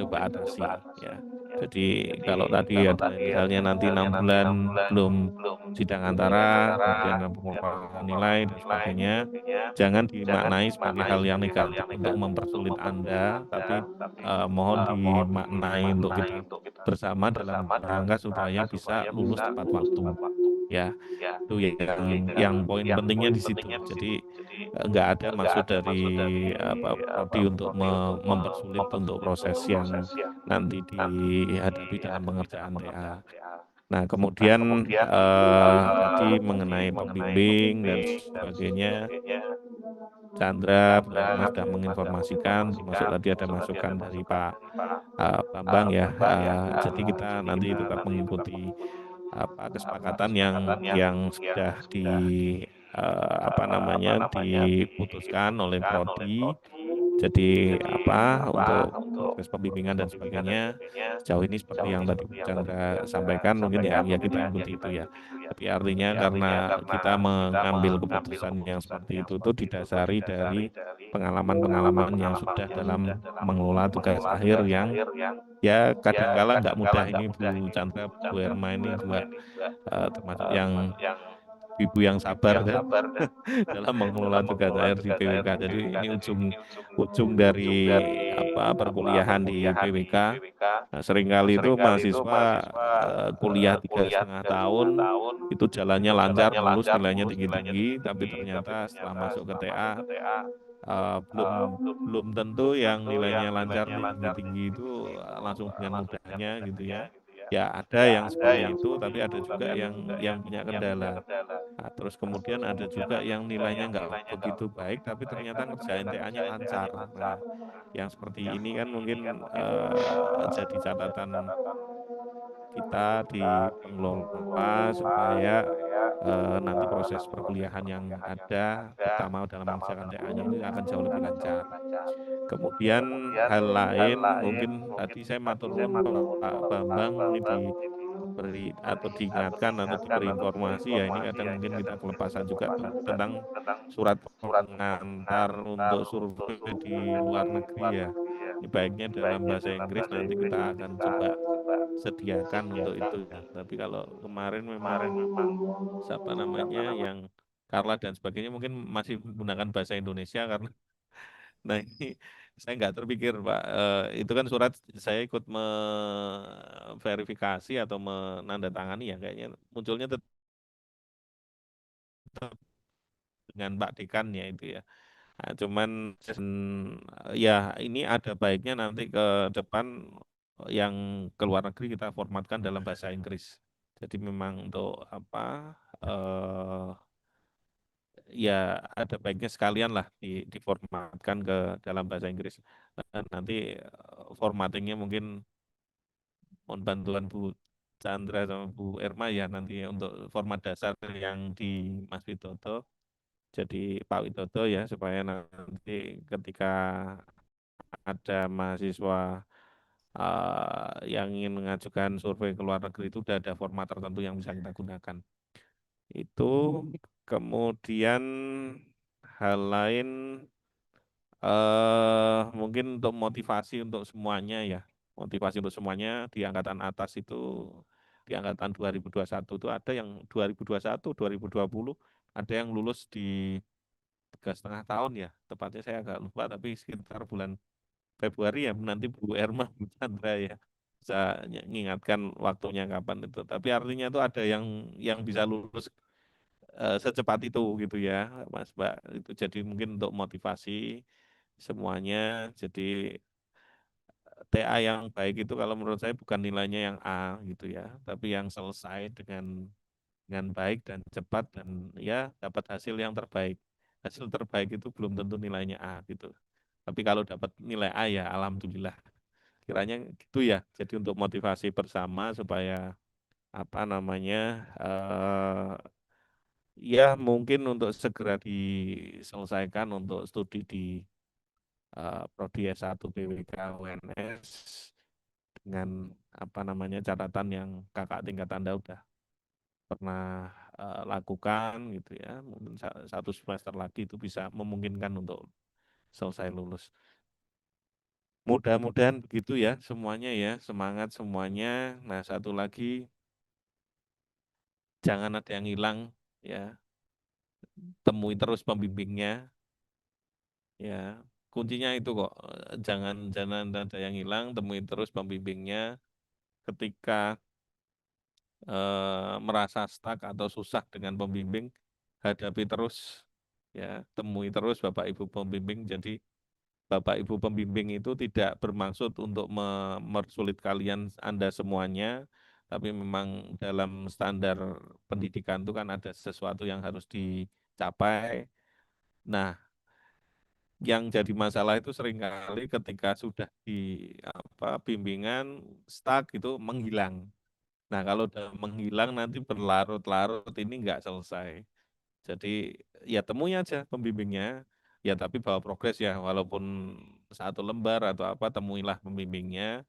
Speaker 6: coba atasi ya. Jadi kalau tadi ada misalnya nanti 6 bulan belum sidang antara, kemudian pengumpulan nilai dan sebagainya, jangan dimaknai sebagai hal yang negatif untuk mempersulit Anda, tapi mohon dimaknai untuk kita bersama dalam rangka supaya bisa lulus tepat waktu. Ya, itu yang poin pentingnya di situ. Jadi nggak ada maksud dari prodi untuk mempersulit untuk proses yang nanti dihadapi dalam pengerjaan TA. Nah, kemudian tadi mengenai pembimbing dan sebagainya, Chandra Mas sudah menginformasikan, termasuk tadi ada masukan dari Pak Bambang ya. Jadi kita nanti tetap mengikuti kesepakatan yang sudah diputuskan oleh Prodi. Jadi untuk proses pembimbingan dan sebagainya sejauh ini seperti yang tadi Bu Chandra sampaikan mungkin ya kita ikuti itu ya. Tapi artinya karena kita mengambil keputusan yang seperti itu didasari dari pengalaman-pengalaman yang sudah dalam mengelola tugas akhir yang ya kadang-kala nggak mudah ini Bu Chandra, Bu Erma ini juga termasuk yang ibu yang sabar kan dalam mengelola tugas akhir di PWK. Jadi ini ujung dari perkuliahan di PWK. Nah, seringkali itu mahasiswa kuliah 3,5 tahun itu jalannya lancar, lulus nilainya tinggi-tinggi, tapi ternyata setelah masuk ke TA belum tentu yang nilainya lancar tinggi-tinggi itu langsung dengan mudahnya gitu ya. Ya ada yang seperti itu, tapi ada juga yang punya kendala. Nah, terus kemudian ada juga yang nilainya nggak begitu baik, tapi ternyata ngerjain TA-nya lancar. Nah, yang seperti ini kan mungkin jadi catatan kita di pengelola supaya nanti proses perkuliahan yang ada, terutama dalam mengerjakan TA-nya ini akan jauh lebih lancar. Kemudian hal lain mungkin tadi saya matur nuwun Pak Bambang ini diberi atau diingatkan atau diberi informasi ya, ini kadang mungkin kita kelepasan juga tentang surat pengantar untuk survei di luar negeri ya. Ini baiknya dalam bahasa Inggris, nanti kita akan coba sediakan untuk itu ya. Tapi kalau kemarin memang siapa namanya yang Carla dan sebagainya mungkin masih menggunakan bahasa Indonesia karena nah ini saya nggak terpikir Pak. Itu kan surat saya ikut verifikasi atau menandatangani ya, kayaknya munculnya tetap dengan Pak Dekan ya itu ya. Nah, cuman ya ini ada baiknya nanti ke depan yang ke luar negeri kita formatkan dalam bahasa Inggris. Jadi memang untuk apa ya ada baiknya sekalian lah diformatkan ke dalam bahasa Inggris. Nanti formattingnya mungkin mohon bantuan Bu Chandra sama Bu Erma ya nanti untuk format dasar yang di Mas Widodo. Jadi Pak Widodo ya supaya nanti ketika ada mahasiswa yang ingin mengajukan survei ke luar negeri itu udah ada format tertentu yang bisa kita gunakan. Itu kemudian hal lain mungkin untuk motivasi untuk semuanya ya. Motivasi untuk semuanya di angkatan atas itu di angkatan 2021 itu ada yang 2021, 2020 ada yang lulus di 3,5 tahun ya. Tepatnya saya agak lupa tapi sekitar bulan Februari ya nanti Bu Erma, Bu Chandra ya bisa mengingatkan waktunya kapan itu. Tapi artinya itu ada yang bisa lulus secepat itu gitu ya, Mas Mbak. Itu jadi mungkin untuk motivasi semuanya. Jadi TA yang baik itu kalau menurut saya bukan nilainya yang A gitu ya, tapi yang selesai dengan baik dan cepat dan ya dapat hasil yang terbaik. Hasil terbaik itu belum tentu nilainya A gitu. Tapi kalau dapat nilai A ya alhamdulillah. Kiranya gitu ya. Jadi untuk motivasi bersama supaya apa namanya ya mungkin untuk segera diselesaikan untuk studi di Prodi S1 BWK UNS dengan apa namanya catatan yang kakak tingkat Anda udah pernah lakukan gitu ya. Mungkin 1 semester lagi itu bisa memungkinkan untuk selesai lulus. Mudah-mudahan begitu ya semuanya ya, semangat semuanya. Nah, satu lagi jangan ada yang hilang ya. Temui terus pembimbingnya ya. Kuncinya itu kok, jangan ada yang hilang, temui terus pembimbingnya ketika merasa stuck atau susah dengan pembimbing, hadapi terus ya, temui terus Bapak Ibu pembimbing. Jadi Bapak Ibu pembimbing itu tidak bermaksud untuk mempersulit kalian Anda semuanya, tapi memang dalam standar pendidikan itu kan ada sesuatu yang harus dicapai. Nah, yang jadi masalah itu seringkali ketika sudah di bimbingan stuck itu menghilang. Nah, kalau udah menghilang nanti berlarut-larut ini nggak selesai. Jadi ya temui aja pembimbingnya, ya tapi bawa progres ya, walaupun 1 lembar atau apa, temuilah pembimbingnya,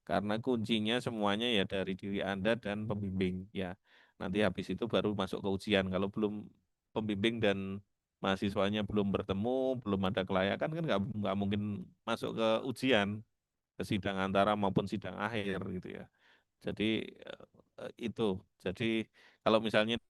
Speaker 6: karena kuncinya semuanya ya dari diri Anda dan pembimbing ya. Nanti habis itu baru masuk ke ujian. Kalau belum pembimbing dan mahasiswanya belum bertemu, belum ada kelayakan kan nggak mungkin masuk ke ujian, ke sidang antara maupun sidang akhir gitu ya. Jadi itu. Jadi kalau misalnya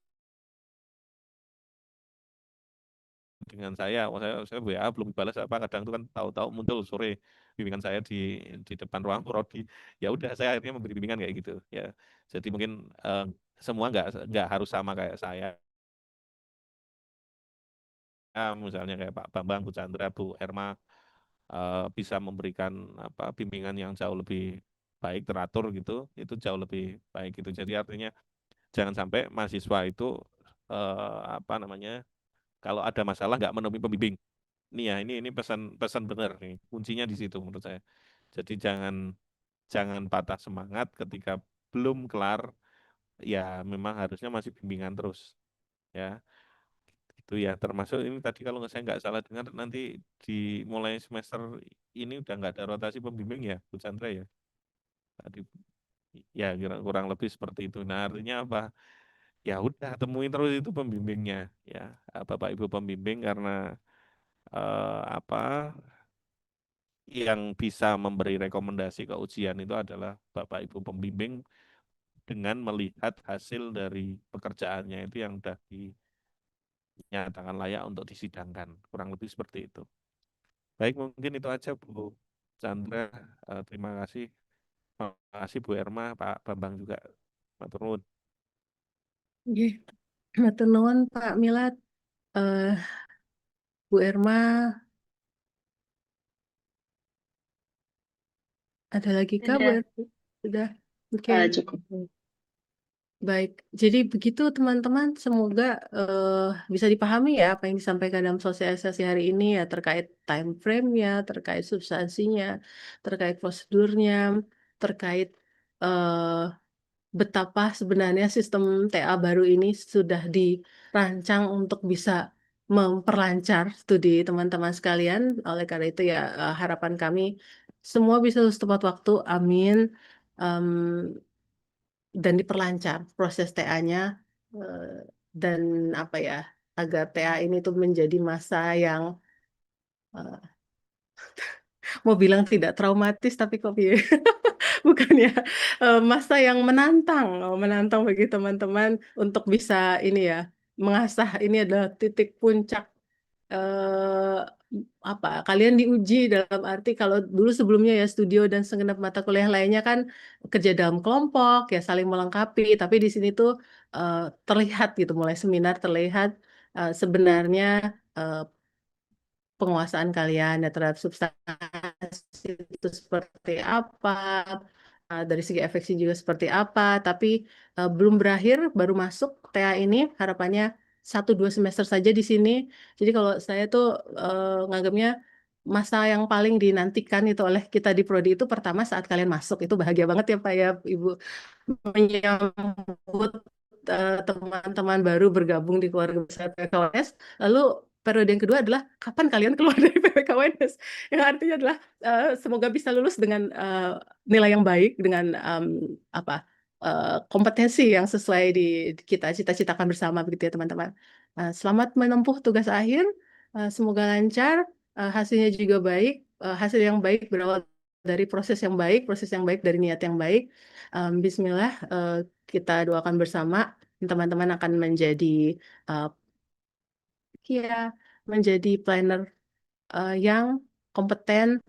Speaker 6: dengan saya, saya WA belum balas apa, kadang itu kan tahu-tahu muncul sore bimbingan saya di depan ruang prodi. Ya udah saya akhirnya memberi bimbingan kayak gitu ya. Jadi mungkin semua nggak harus sama kayak saya. Misalnya kayak Pak Bambang, Bu Chandra, Bu Erma bisa memberikan bimbingan yang jauh lebih baik teratur gitu, itu jauh lebih baik gitu. Jadi artinya jangan sampai mahasiswa itu apa namanya, kalau ada masalah nggak menemui pembimbing. Ini ya, ini pesan benar nih, kuncinya di situ menurut saya. Jadi jangan patah semangat ketika belum kelar, ya memang harusnya masih bimbingan terus ya. Itu ya, termasuk ini tadi kalau saya nggak salah dengar nanti di mulai semester ini udah nggak ada rotasi pembimbing ya, Bu Chandra ya. Tadi ya kurang lebih seperti itu. Nah artinya apa? Ya udah temuin terus itu pembimbingnya ya, Bapak Ibu pembimbing, karena apa yang bisa memberi rekomendasi ke ujian itu adalah Bapak Ibu pembimbing dengan melihat hasil dari pekerjaannya itu yang sudah dinyatakan layak untuk disidangkan. Kurang lebih seperti itu. Baik, mungkin itu aja Bu Chandra. Terima kasih. Terima kasih Bu Erma, Pak Bambang juga. Matur nuwun.
Speaker 1: Nggih, matur nuwun Pak Milad. Eh, Bu Erma, ada lagi kah Bu
Speaker 5: Sudah,
Speaker 1: Erma? Sudah. Oke.
Speaker 5: cukup.
Speaker 1: Baik, jadi begitu teman-teman, semoga bisa dipahami ya apa yang disampaikan dalam sosialisasi hari ini ya, terkait time frame-nya, terkait substansinya, terkait prosedurnya, terkait eh, betapa sebenarnya sistem TA baru ini sudah dirancang untuk bisa memperlancar studi teman-teman sekalian. Oleh karena itu ya harapan kami semua bisa lulus tepat waktu, amin. Em, dan diperlancar proses TA-nya dan apa ya, agar TA ini tuh menjadi masa yang eh, mau bilang tidak traumatis tapi kok piye? Bukan ya, masa yang menantang bagi teman-teman untuk bisa ini ya, mengasah. Ini adalah titik puncak eh, apa, kalian diuji dalam arti kalau dulu sebelumnya ya studio dan segenap mata kuliah lainnya kan kerja dalam kelompok ya, saling melengkapi, tapi di sini tuh terlihat gitu, mulai seminar terlihat sebenarnya eh, penguasaan kalian ya terhadap substansi itu seperti apa, dari segi efeksi juga seperti apa, tapi belum berakhir, baru masuk TA ini, harapannya 1-2 semester saja di sini. Jadi kalau saya tuh nganggapnya masa yang paling dinantikan itu oleh kita di prodi itu pertama saat kalian masuk, itu bahagia banget ya Pak ya Ibu, menyambut teman-teman baru bergabung di keluarga besar PKWS. Lalu periode yang kedua adalah kapan kalian keluar dari PPKWS, yang artinya adalah semoga bisa lulus dengan nilai yang baik, dengan apa kompetensi yang sesuai kita cita-citakan bersama, begitu ya teman-teman. Selamat menempuh tugas akhir, semoga lancar, hasilnya juga baik. Hasil yang baik berawal dari proses yang baik, proses yang baik dari niat yang baik. Bismillah, kita doakan bersama teman-teman akan menjadi uh, ya menjadi planner yang kompeten,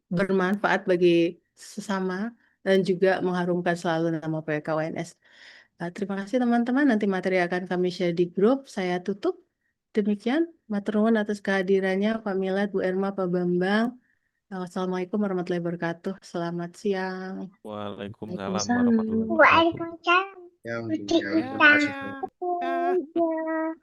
Speaker 1: bermanfaat bagi sesama, dan juga mengharumkan selalu nama PKWNS. Terima kasih teman-teman, nanti materi akan kami share di grup. Saya tutup. Demikian, matur nuwun atas kehadirannya Pak Milad, Bu Erma, Pak Bambang. Assalamualaikum warahmatullahi wabarakatuh. Selamat siang.
Speaker 6: Waalaikumsalam
Speaker 5: Waalaikumsalam.
Speaker 6: warahmatullahi wabarakatuh.
Speaker 3: Yang
Speaker 6: Ya.